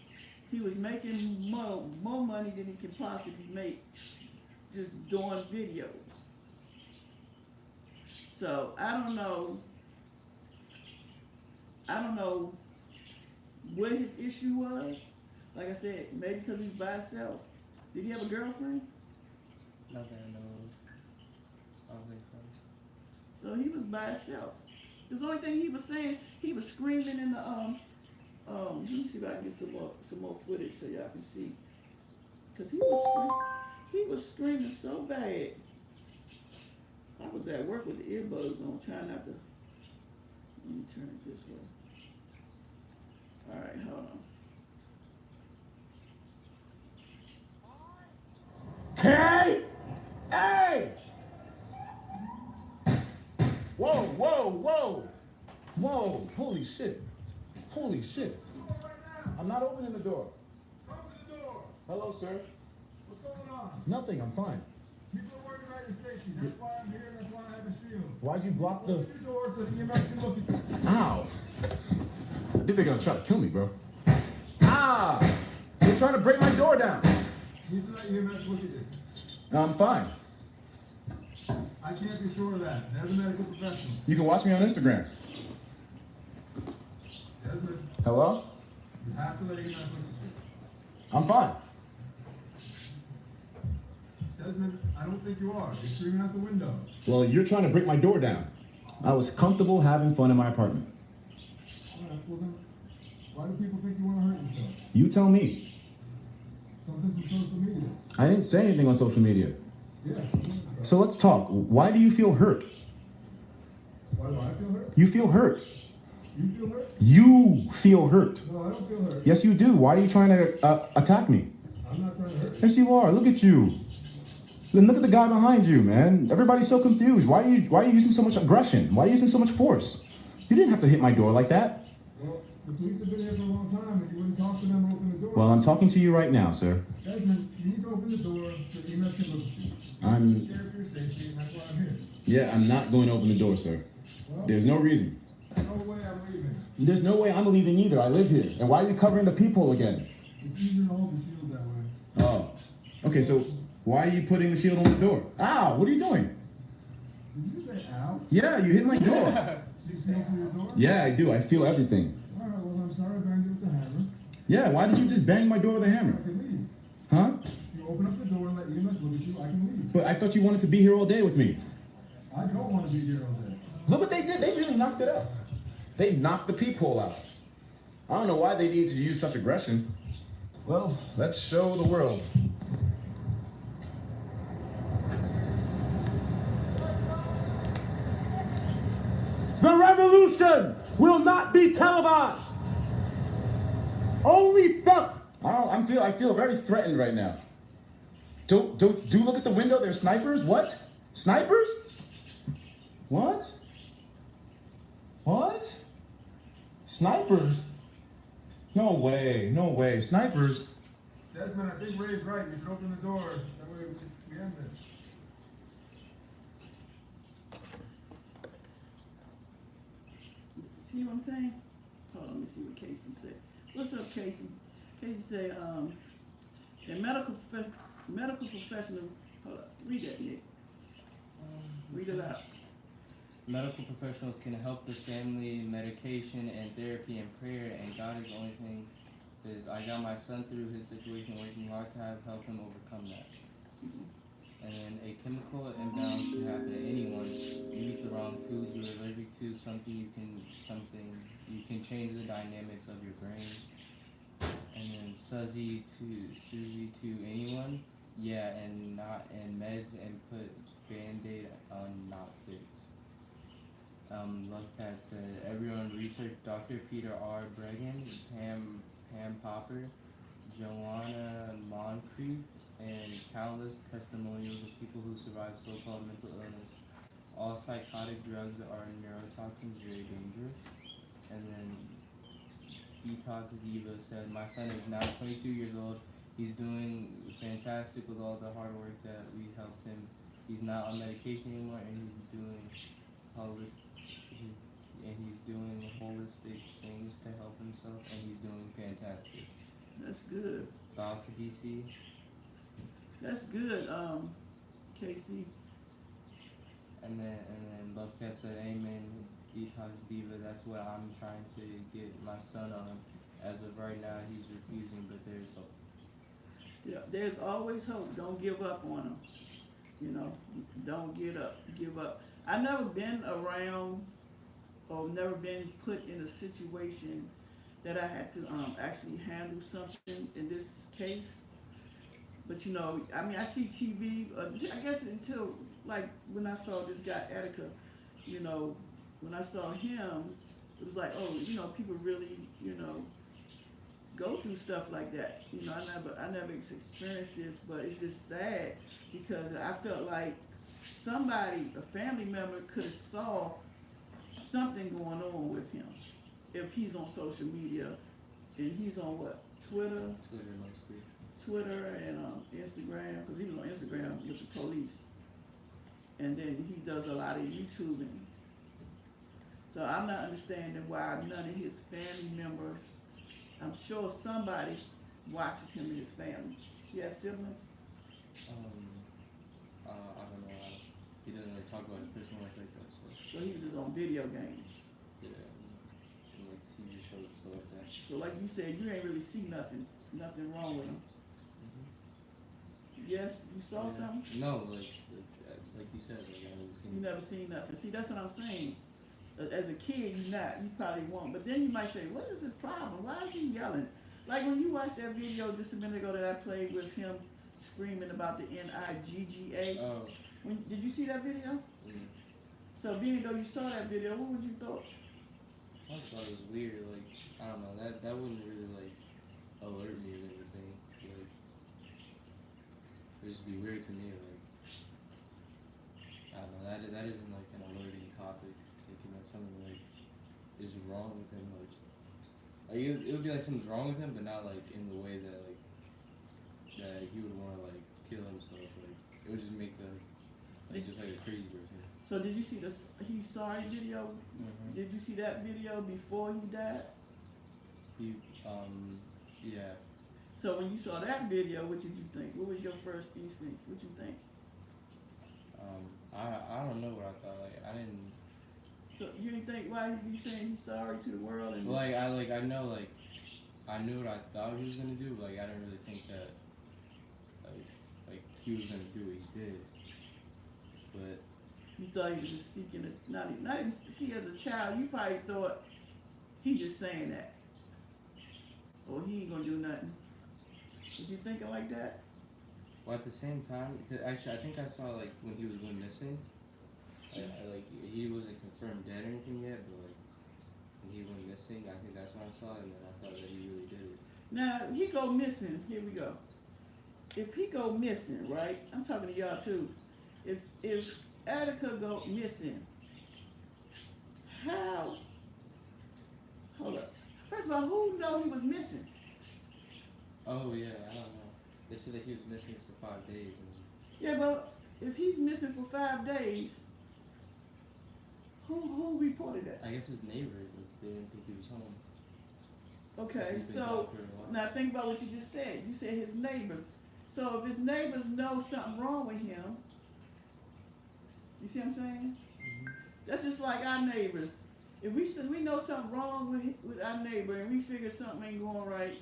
He was making more money than he could possibly make just doing videos. So I don't know what his issue was. Like I said, maybe because he's by himself. Did he have a girlfriend? Not that I know of. I don't think so. So he was by himself. The only thing he was saying, he was screaming in the let me see if I can get some more footage so y'all can see. Cause he was screaming so bad. I was at work with the earbuds on, trying not to. Let me turn it this way. All right, hold on. Hey! Hey! Whoa, whoa, whoa! Whoa, holy shit. Holy shit. I'm not opening the door. Open the door. Hello, sir. What's going on? Nothing, I'm fine. People are worried about your safety. That's why I'm here. That's why I have a shield. Why'd you block the... Open your door so the EMS can look at you. Ow! I think they're gonna try to kill me, bro. Ah! They're trying to break my door down. You need to let EMS look at you. I'm fine. I can't be sure of that. As a medical professional. You can watch me on Instagram. Desmond, Hello? you have to let EMS look at you. I'm fine. Desmond, I don't think you are. You're screaming out the window. Well, you're trying to break my door down. I was comfortable having fun in my apartment. All right, well then, why do people think you want to hurt yourself? You tell me. Something from social media. I didn't say anything on social media. Yeah. So let's talk. Why do you feel hurt? Why do I feel hurt? You feel hurt. You feel hurt? You feel hurt. No, I don't feel hurt. Yes, you do. Why are you trying to attack me? I'm not trying to hurt you. Yes, you are. Look at you. Then look at the guy behind you, man. Everybody's so confused. Why are you using so much aggression? Why are you using so much force? You didn't have to hit my door like that. Well, the police have been here for a long time, and you wouldn't talk to them or open the door. Well, I'm talking to you right now, sir. Desmond, you need to open the door so the EMS can look at you. I'm Scared for your safety, and that's why I'm here. Yeah, I'm not going to open the door, sir. Well, There's no reason. no way I'm leaving. There's no way I'm leaving either. I live here. And why are you covering the peephole again? It's easier to hold the shield that way. Oh. Okay, so why are you putting the shield on the door? Ow, what are you doing? Did you say ow? Yeah, you hit my door. Did you feel for your door? Yeah, I do. I feel everything. All right, well, I'm sorry I banged you with the hammer. Yeah, why did you just bang my door with a I hammer? can leave. Huh? You open up the door, I thought you wanted to be here all day with me. I don't want to be here all day. Look what they did. They really knocked it out. They knocked the peephole out. I don't know why they need to use such aggression. Well, let's show the world. The revolution will not be televised. Only fuck. I feel very threatened right now. Do look at the window. There's snipers. What? Snipers? What? What? Snipers? No way. No way. Snipers? Desmond, I think Ray's right. You should open the door. That way we end this. See what I'm saying? Hold on, let me see what Casey said. What's up, Casey? Casey said, a medical professional, hold up, read that, Nick. Read it out. Medical professionals can help the family, medication and therapy and prayer, and God is the only thing. Is I got my son through his situation, working hard to help him overcome that. And then a chemical imbalance can happen to anyone. You eat the wrong foods, you're allergic to something, you can change the dynamics of your brain. And then Susie to anyone, yeah, and meds and put Band-Aid on not fix. Lovecat said everyone research Dr. Peter R. Bregan, Pam Popper, Joanna Moncrief, and countless testimonials of people who survived so-called mental illness. All psychotic drugs are neurotoxins, very dangerous. And then Detox Diva said, my son is now 22 years old. He's doing fantastic with all the hard work that we helped him. He's not on medication anymore, and he's doing holistic things to help himself, and he's doing fantastic. That's good. Bow to DC. That's good, Casey. And then Lovecat said, amen, Detox Diva, that's what I'm trying to get my son on. As of right now, he's refusing, but there's hope. Yeah, there's always hope. Don't give up on them. You know, don't give up. I've never been around or never been put in a situation that I had to actually handle something in this case. But you know, I mean, I see TV, I guess until, like, when I saw this guy, Etika, you know, when I saw him, it was like, oh, you know, people really, you know, go through stuff like that. You know, I never experienced this, but it's just sad because I felt like somebody, a family member, could have saw something going on with him if he's on social media, and he's on what, Twitter Mostly. Twitter and Instagram, because he was on Instagram with the police, and then he does a lot of YouTubing. So I'm not understanding why none of his family members, I'm sure somebody watches him and his family. He have siblings? I don't know. He doesn't really talk about his personal life like that, so. So he was just on video games. Yeah, and like TV shows and stuff like that. So like you said, you ain't really see nothing wrong with him. Yes, you saw something? No, like you said, like I haven't seen. You never seen nothing. See, that's what I'm saying. As a kid, you probably won't. But then you might say, what is his problem? Why is he yelling? Like when you watched that video just a minute ago that I played with him screaming about the NIGGA. Oh. Did you see that video? Mm. So being though you saw that video, what would you thought? I just thought it was weird. Like, I don't know. That wouldn't really like alert me or anything. Like, it would just be weird to me. Like, I don't know. That isn't like an alerting topic. Thinking that something like is wrong with him. Like it would be like something's wrong with him, but not like in the way that like that he would want to like kill himself. Like it would just make the just like a crazy person. So did you see the He's Sorry video? Mm-hmm. Did you see that video before he died? Yeah. So when you saw that video, what did you think? What was your first instinct? What you think? I don't know what I thought. Like I didn't. So you didn't think, why is he saying he's sorry to the world? And well, I know I knew what I thought he was gonna do, but like I didn't really think that like he was gonna do what he did. but You thought he was just seeking it, not even see as a child. You probably thought he just saying that, or he ain't gonna do nothing. Was you thinking like that? well, at the same time, because actually, I think I saw like when he went missing. I like he wasn't confirmed dead or anything yet, but like when he went missing, I think that's when I saw it, and then I thought that he really did it. Now he go missing. Here we go. If he go missing, right? I'm talking to y'all too. If Etika go missing, how? Hold up. First of all, who know he was missing? Oh yeah, I don't know. They said that he was missing for 5 days. And Yeah, but if he's missing for 5 days, who reported that? I guess his neighbors, like, they didn't think he was home. Okay, He's been so gone for a while. now think about what you just said. You said his neighbors. So if his neighbors know something wrong with him, you see what I'm saying? Mhm. That's just like our neighbors. If we know something wrong with our neighbor and we figure something ain't going right,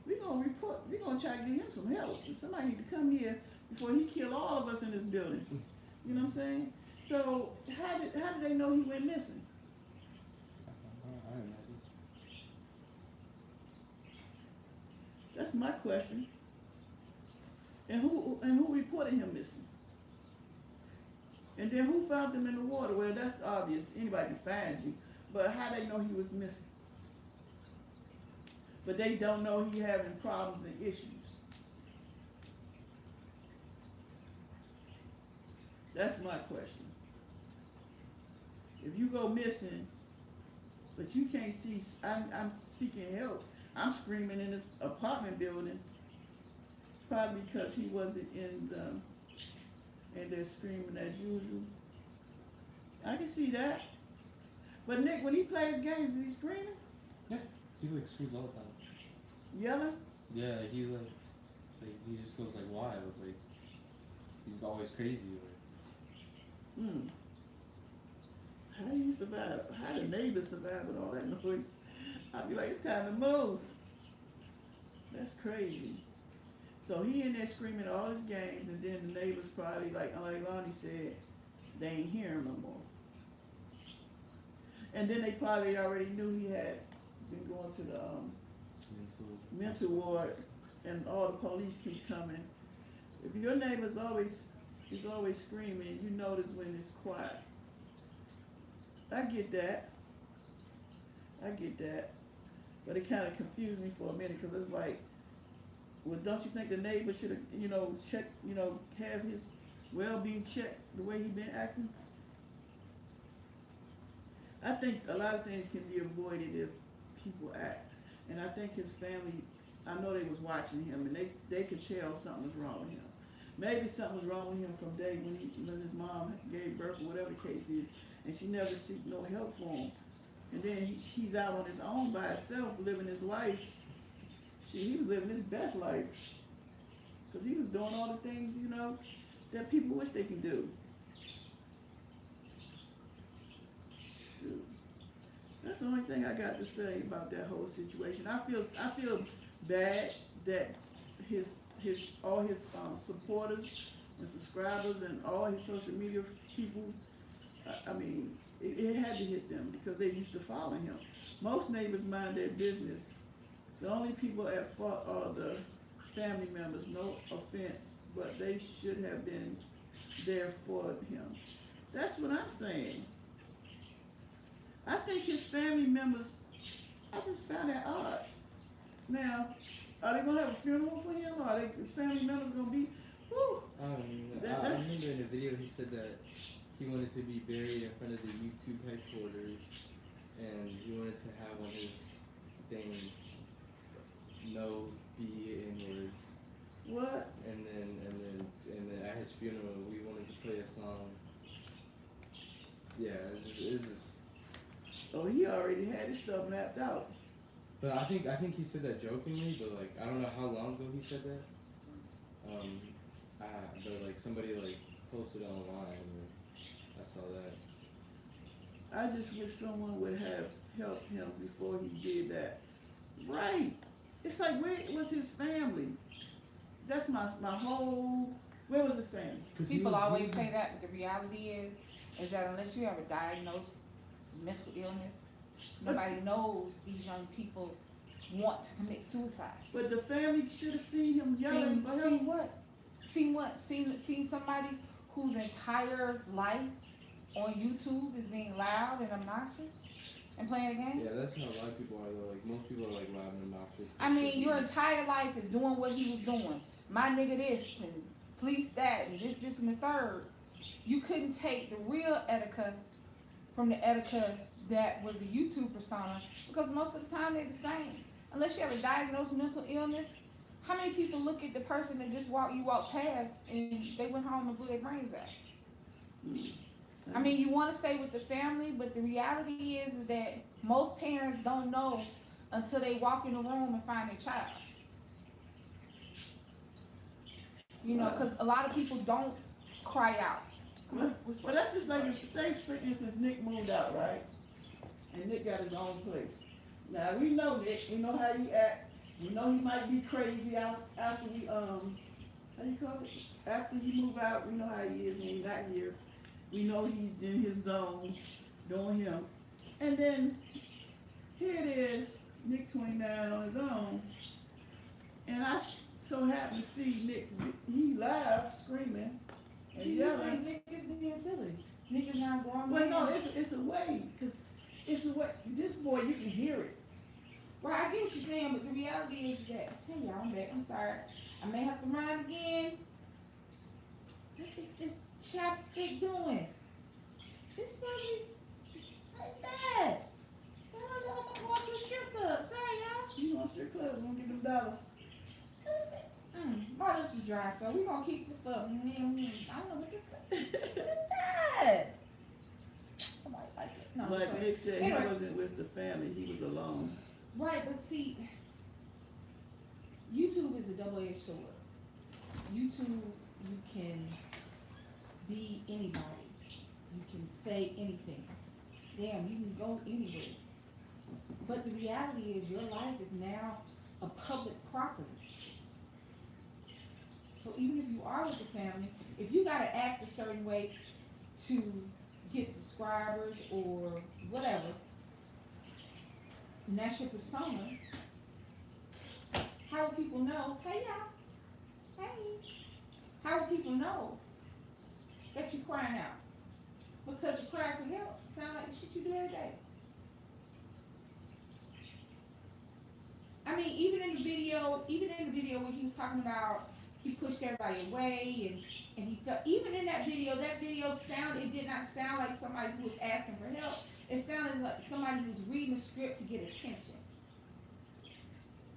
we gonna report. We gonna try to get him some help. And somebody need to come here before he kill all of us in this building. You know what I'm saying? So how did they know he went missing? I don't know. That's my question. And who reported him missing? And then who found him in the water? Well, that's obvious. Anybody can find you. But how they know he was missing? But they don't know he having problems and issues. That's my question. If you go missing, but you can't see, I'm seeking help. I'm screaming in this apartment building, probably because he wasn't in and they're screaming as usual. I can see that. But Nick, when he plays games, is he screaming? Yeah, he like screams all the time. Yelling? Yeah, he like he just goes like wild, like he's always crazy. Like. How do you survive? How do neighbors survive with all that noise? I'd be like, it's time to move. That's crazy. So he in there screaming all his games, and then the neighbors probably, like Lonnie said, they ain't hear him no more. And then they probably already knew he had been going to the mental ward, and all the police keep coming. If your neighbor's always screaming, you notice when it's quiet. I get that. But it kind of confused me for a minute, because it's like, well, don't you think the neighbor should have, checked, have his well-being checked the way he been acting? I think a lot of things can be avoided if people act. And I think his family, I know they was watching him, and they could tell something was wrong with him. Maybe something was wrong with him from day when his mom gave birth, or whatever the case is, and she never seeked no help for him. And then he's out on his own by himself, living his life. He was living his best life, because he was doing all the things, that people wish they can do. Shoot. That's the only thing I got to say about that whole situation. I feel bad that all his supporters and subscribers and all his social media people, I mean, it had to hit them, because they used to follow him. Most neighbors mind their business. The only people at fault are the family members. No offense, but they should have been there for him. That's what I'm saying. I think his family members, I just found that odd. Now, are they going to have a funeral for him? Or are his family members going to be, whew? I remember in the video he said that he wanted to be buried in front of the YouTube headquarters, and he wanted to have on his thing, no B-N words. What? And then at his funeral, we wanted to play a song. Yeah, it's just. Oh, he already had his stuff mapped out. But I think he said that jokingly, but like I don't know how long ago he said that. But like somebody like posted online, and I saw that. I just wish someone would have helped him before he did that. Right. It's like, where was his family? That's my whole, Where was his family? People always say that, but the reality is that unless you have a diagnosed mental illness, nobody knows these young people want to commit suicide. But the family should have seen him yelling for help. Seen what? Seen what? Seen somebody whose entire life on YouTube is being loud and obnoxious and playing a game? Yeah, that's how a lot of people are though. Like most people are like loud and obnoxious. I mean, your entire life is doing what he was doing. My nigga this and police that and this and the third. You couldn't take the real Etika from the Etika that was the YouTube persona because most of the time they're the same. Unless you have a diagnosed mental illness, how many people look at the person that just you walk past and they went home and blew their brains out? I mean, you want to say with the family, but the reality is that most parents don't know until they walk in the room and find their child. You know, because a lot of people don't cry out. Well, that's just like if, say for instance, Nick moved out, right? And Nick got his own place. Now we know Nick, we know how he act. We know he might be crazy after we how you call it? After he move out, we know how he is when he's not here. We know he's in his zone, doing him. And then here it is, Nick 29 on his own, and I so happen to see he live screaming and yelling. Nick is being silly. Nick is not going. Well, no, it's a way, cause it's a way. This boy, you can hear it. Right, I get what you're saying, but the reality is that, hey y'all, I'm back, I'm sorry. I may have to run again. What is this chapstick doing? This supposed to be, what is that? I don't know if I'm going to a strip club. Sorry y'all. You want strip club, we're gonna get them dollars. What is it? My lips is dry, so we're gonna keep this up. I don't know what this is. What is that? I might like it. No, But Nick said he anyway. wasn't with the family, he was alone. Right, but see, YouTube is a double-edged sword. YouTube, you can be anybody. You can say anything. Damn, you can go anywhere. But the reality is your life is now a public property. So even if you are with the family, if you gotta act a certain way to get subscribers or whatever, and that's your persona, how will people know, hey y'all, hey, how will people know that you're crying out? Because you cry for help sound like the shit you do every day. I mean, even in the video where he was talking about he pushed everybody away and he felt, even in that video it did not sound like somebody who was asking for help. It sounded like somebody who was reading a script to get attention.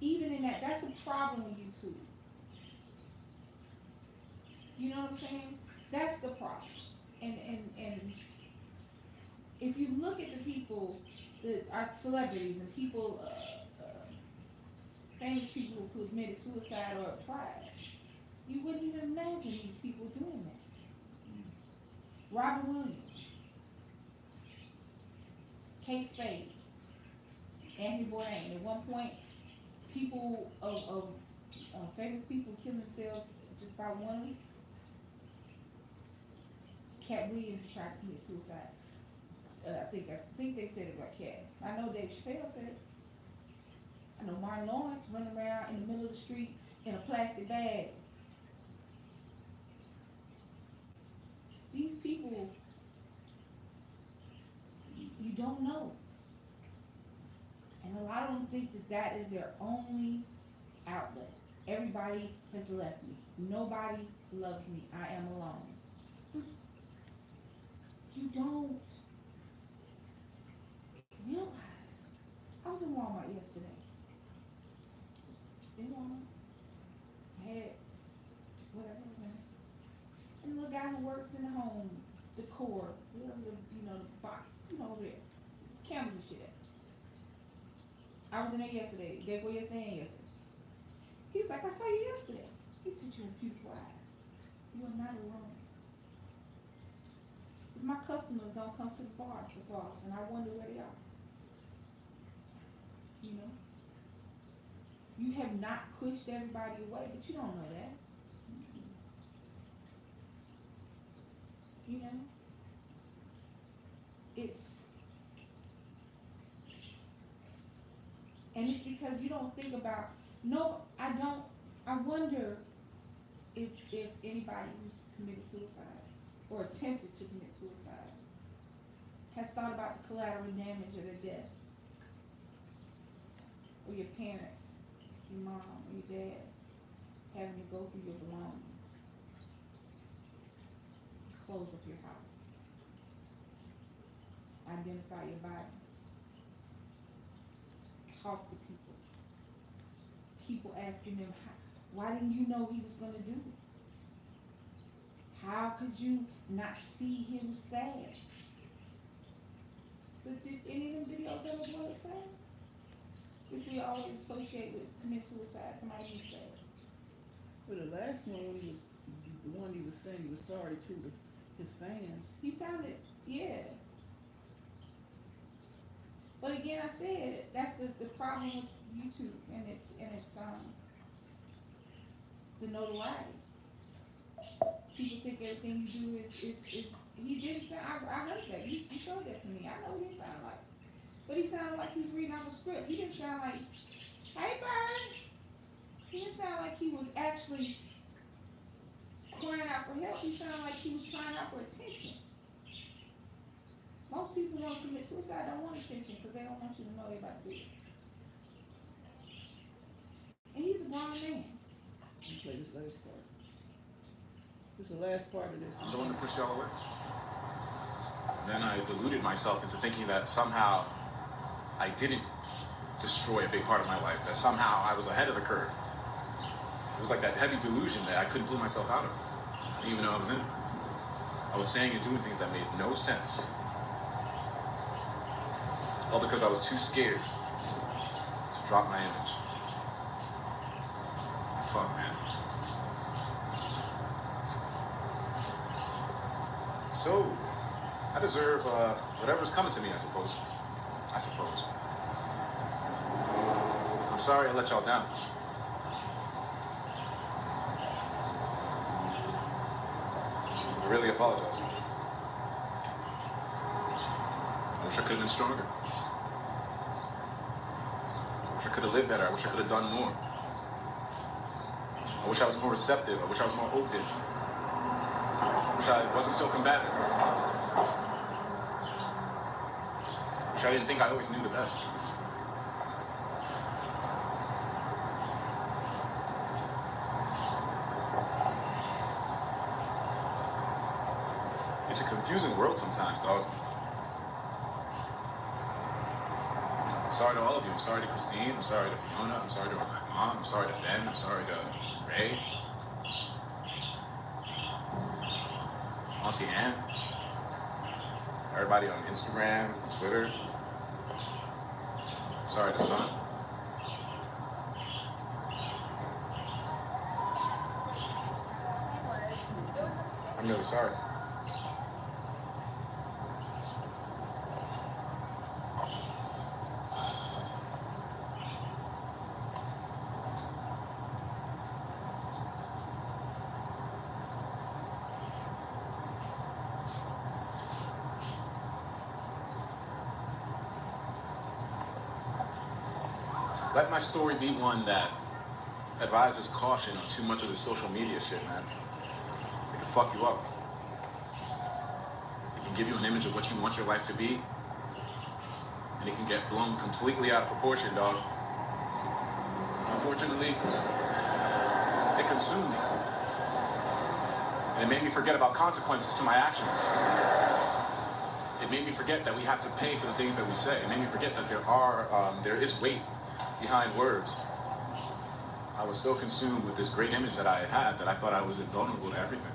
Even in that's the problem with YouTube. You know what I'm saying? That's the problem. And if you look at the people that are celebrities and people, famous people who committed suicide or have tried, you wouldn't even imagine these people doing that. Robin Williams, Kate Spade, Anthony Bourdain. At one point, people of famous people kill themselves just by 1 week. Cat Williams tried to commit suicide. I think they said it about Cat. I know Dave Chappelle said it. I know Martin Lawrence running around in the middle of the street in a plastic bag. These people, you don't know. And a lot of them think that is their only outlet. Everybody has left me. Nobody loves me. I am alone. You don't realize. I was in Walmart yesterday. In Walmart. I had whatever was in it. And the little guy who works in the home decor, the box, over there. Cameras and shit. I was in there yesterday, day before yesterday and yesterday. He was like, I saw you yesterday. He said, you have beautiful eyes. You are not alone. My customers don't come to the bar as often, and I wonder where they are. You know? You have not pushed everybody away, but you don't know that. you know? And it's because you don't think about, no, I don't, I wonder if anybody who's committed suicide or attempted to commit suicide has thought about the collateral damage of their death. Or your parents, your mom, or your dad having to go through your belongings, close up your house, identify your body, talk to people, people asking them, why didn't you know he was going to do it? How could you not see him sad? But did any of them videos ever blow it sad? Which we always associate with commit suicide, somebody being sad. Well, the last one, when he was, the one he was saying he was sorry to his fans. He sounded, yeah. But again, I said, that's the problem with YouTube and it's the notoriety. People think everything you do is he didn't sound, I heard that, you showed that to me, I know he didn't sound like, but he sounded like he was reading off a script. He didn't sound like, hey bird. He didn't sound like he was actually crying out for help. He sounded like he was crying out for attention. Most people who want to commit suicide don't want attention because they don't want you to know they're about to do it. And he's a grown man. Let me play this last part. This is the last part of this. I'm the one to push y'all away. Then I deluded myself into thinking that somehow I didn't destroy a big part of my life, that somehow I was ahead of the curve. It was like that heavy delusion that I couldn't pull myself out of. I didn't even know I was in it. I was saying and doing things that made no sense. All because I was too scared to drop my image. Fuck, man. So, I deserve whatever's coming to me, I suppose. I'm sorry I let y'all down. I really apologize. I wish I could have been stronger. I wish I could have lived better. I wish I could have done more. I wish I was more receptive. I wish I was more open. I wish I wasn't so combative. I wish I didn't think I always knew the best. It's a confusing world sometimes, dog. I'm sorry to all of you. I'm sorry to Christine. I'm sorry to Fiona. I'm sorry to my mom. I'm sorry to Ben. I'm sorry to Ray. Auntie Ann. Everybody on Instagram, Twitter. Sorry to Son. I'm really sorry. Let my story be one that advises caution on too much of the social media shit, man. It can fuck you up. It can give you an image of what you want your life to be, and it can get blown completely out of proportion, dog. Unfortunately, it consumed me. And it made me forget about consequences to my actions. It made me forget that we have to pay for the things that we say. It made me forget that there is weight behind words. I was so consumed with this great image that I had that I thought I was invulnerable to everything.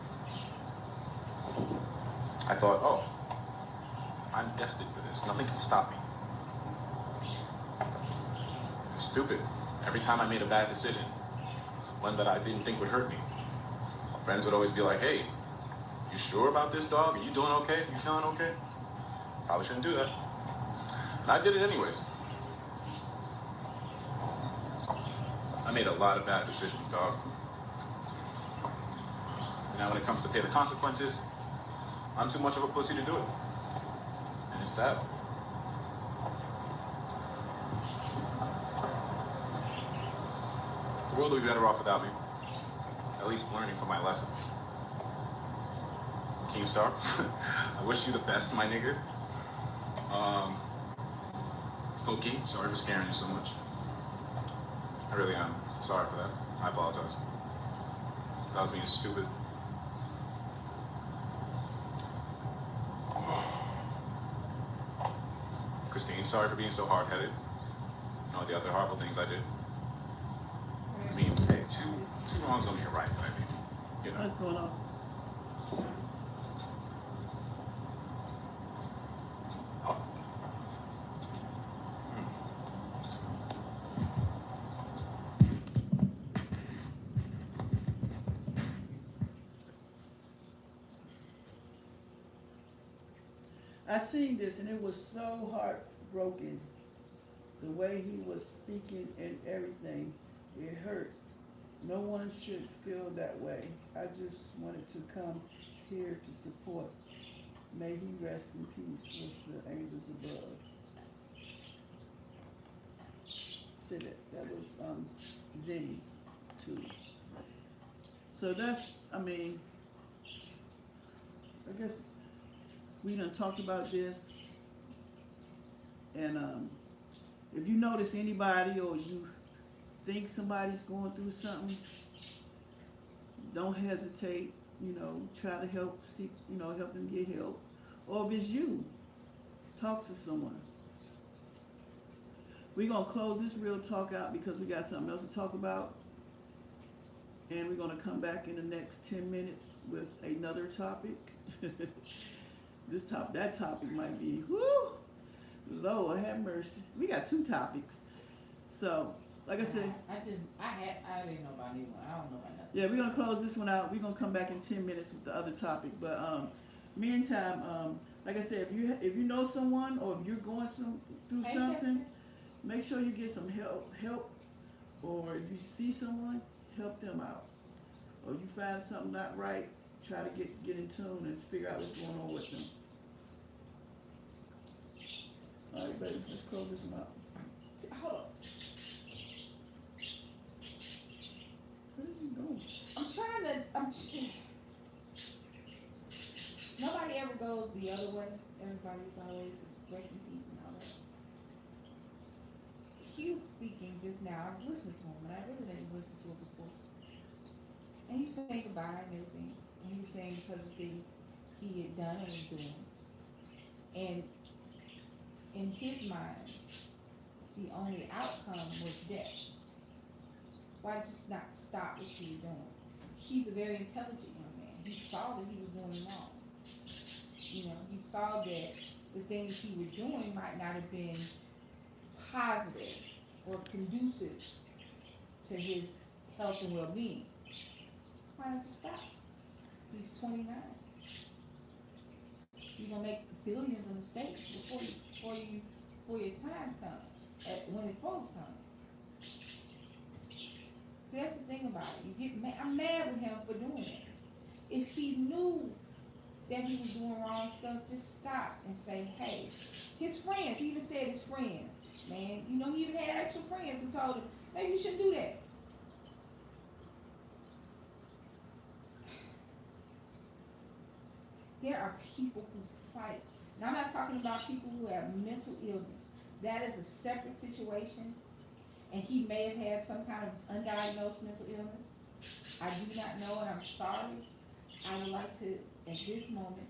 I thought, oh, I'm destined for this. Nothing can stop me. It's stupid. Every time I made a bad decision, one that I didn't think would hurt me, friends would always be like, hey, you sure about this, dog? Are you doing okay? You feeling okay? Probably shouldn't do that. And I did it anyways. I made a lot of bad decisions, dog. Now when it comes to pay the consequences, I'm too much of a pussy to do it. And it's sad. The world would be better off without me. At least learning from my lessons. Keemstar, I wish you the best, my nigga. Pokey, sorry for scaring you so much. I really am. Sorry for that. I apologize. That was being stupid. Christine, sorry for being so hard-headed. And all the other horrible things I did. I mean, hey, two wrongs don't make a right, baby. You know. What's going on? I seen this and it was so heartbroken. The way he was speaking and everything, it hurt. No one should feel that way. I just wanted to come here to support. May he rest in peace with the angels above. Said that was Zenny too. So that's, I mean, I guess we done talked about this, and if you notice anybody or you think somebody's going through something, don't hesitate, try to help, seek, help them get help. Or if it's you, talk to someone. We're going to close this real talk out because we got something else to talk about. And we're going to come back in the next 10 minutes with another topic. That topic might be, whoo, Lord have mercy. We got 2 topics. So, like I said. I didn't know about anyone. I don't know about nothing. Yeah, we're going to close this one out. We're going to come back in 10 minutes with the other topic. But, meantime, like I said, if you know someone or if you're going through something, make sure you get some help. Or if you see someone, help them out. Or if you find something not right, try to get in tune and figure out what's going on with them. All right, baby, let's close this one out. Hold on. Where are you going? I'm trying to. Nobody ever goes the other way. Everybody's always rest in peace and all that. He was speaking just now. I've listened to him, and I really didn't listen to it before. And he was saying goodbye and everything. And he was saying because of things he had done and was doing. And in his mind, the only outcome was death. Why just not stop what you were doing? He's a very intelligent young man. He saw that he was doing wrong. He saw that the things he was doing might not have been positive or conducive to his health and well-being. Why not just stop? He's 29. You're gonna make billions of mistakes before your time comes, when it's supposed to come. See, that's the thing about it. You get mad. I'm mad with him for doing it. If he knew that he was doing wrong stuff, just stop and say, hey. His friends, he even said his friends, man, he even had actual friends who told him, maybe you shouldn't do that. There are people who fight. Now, I'm not talking about people who have mental illness. That is a separate situation, and he may have had some kind of undiagnosed mental illness. I do not know, and I'm sorry. I would like to, at this moment,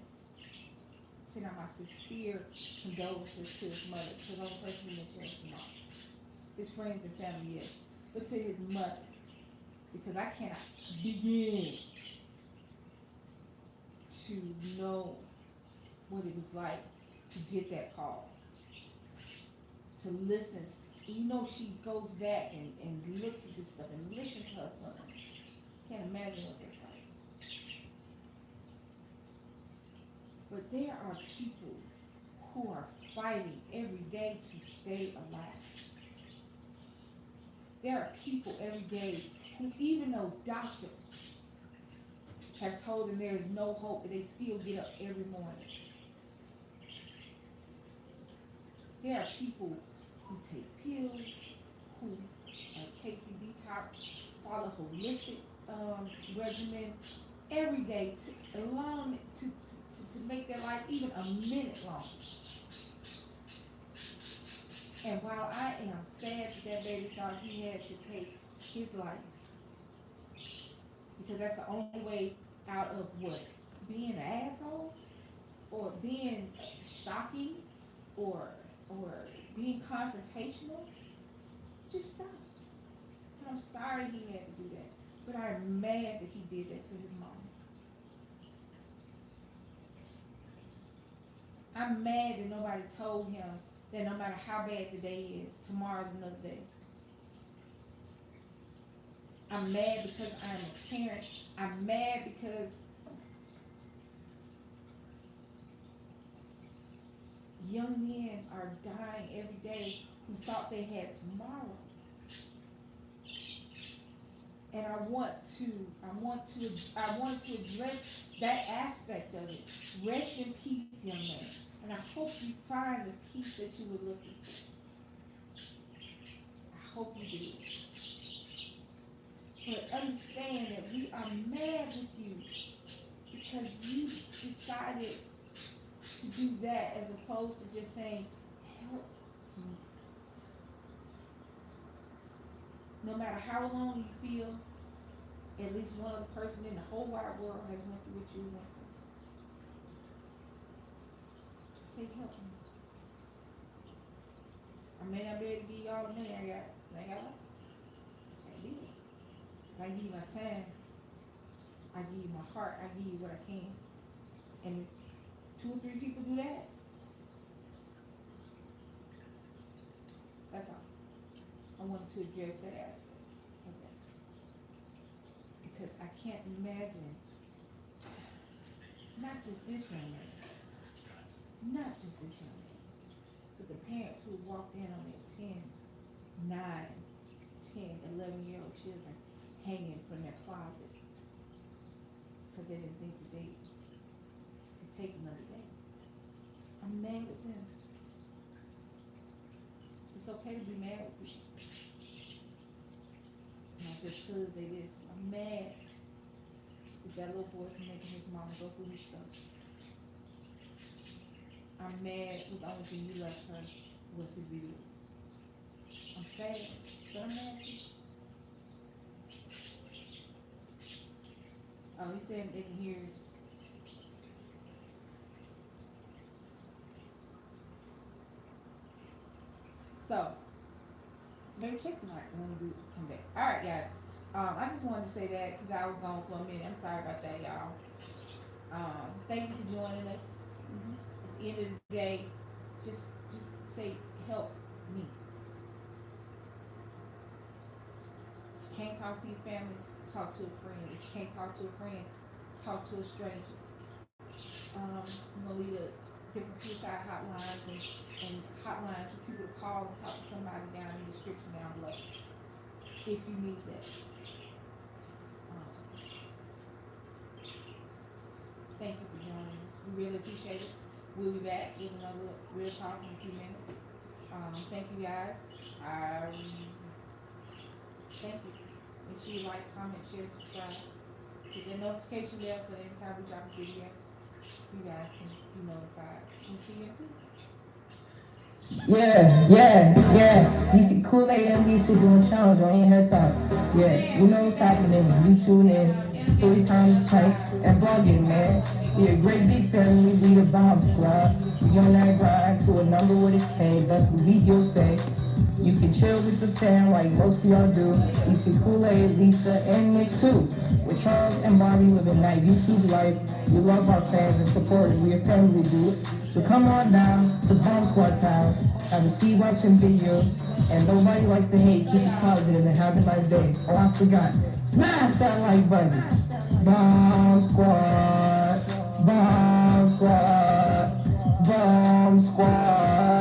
send out my sincere condolences to his mother, to the only person who mentioned his mom. His friends and family, yes, but to his mother, because I cannot begin to know what it was like to get that call, to listen. She goes back and looks at this stuff and listens to her son. Can't imagine what that's like. But there are people who are fighting every day to stay alive. There are people every day who, even though doctors have told them there is no hope, but they still get up every morning. There are people who take pills, who Casey Detox, follow holistic regimen every day to make their life even a minute longer. And while I am sad that baby thought he had to take his life, because that's the only way out of what? Being an asshole? Or being shocking? Or being confrontational? Just stop. I'm sorry he had to do that. But I'm mad that he did that to his mom. I'm mad that nobody told him that no matter how bad the day is, tomorrow's another day. I'm mad because I'm a parent. I'm mad because young men are dying every day who thought they had tomorrow. And I want to address that aspect of it. Rest in peace, young man. And I hope you find the peace that you were looking for. I hope you do. But understand that we are mad with you because you decided to do that as opposed to just saying, help me. No matter how long you feel, at least one other person in the whole wide world has went through what you went through. Say, help me. I may not be able to give you all the money I got. I got it. I did. I give you my time. I give you my heart. I give you what I can. And if 2 or 3 people do that, that's all. I wanted to address that aspect of that. Because I can't imagine, not just this young man, but the parents who walked in on their 10, 9, 10, 11-year-old children hanging from their closet because they didn't think that they could take another day. I'm mad with them. It's okay to be mad with people. Not just because they did. I'm mad with that little boy for making his mama go through his stuff. I'm mad with the only thing you left her was his videos. I'm sad, but I'm mad too. Oh, he said they can hear us. So, maybe check the mic when we come back. All right, guys. I just wanted to say that because I was gone for a minute. I'm sorry about that, y'all. Thank you for joining us. At the end of the day, just say, help me. If you can't talk to your family, talk to a friend. If you can't talk to a friend, talk to a stranger. I'm going to leave the different suicide hotlines and hotlines for people to call and talk to somebody down in the description down below if you need that. Thank you for joining us. We really appreciate it. We'll be back with another Real Talk in a few minutes. Thank you guys. Thank you. Make sure you like, comment, share, subscribe. Hit that notification bell so anytime we drop a video, you guys can be notified. We'll see you in a few. Yeah. You see Kool-Aid and Lisa doing challenge on Your Head Talk. Yeah, you know what's happening. You tune in. Story times, types, and blogging, man. We a great big family. We the bomb squad. We on that grind to a number with a K. Best believe you'll stay. You can chill with the fam like most of y'all do. You see Kool-Aid, Lisa, and Nick too. With Charles and Bobby living that YouTube life. We love our fans and supporters. We a family, dude. So come on down to Bomb Squad Town. Have a seat watching videos. And nobody likes to hate. Keep it positive and have a nice day. Oh, I forgot. Smash that like button. Bomb Squad. Bomb Squad. Bomb Squad.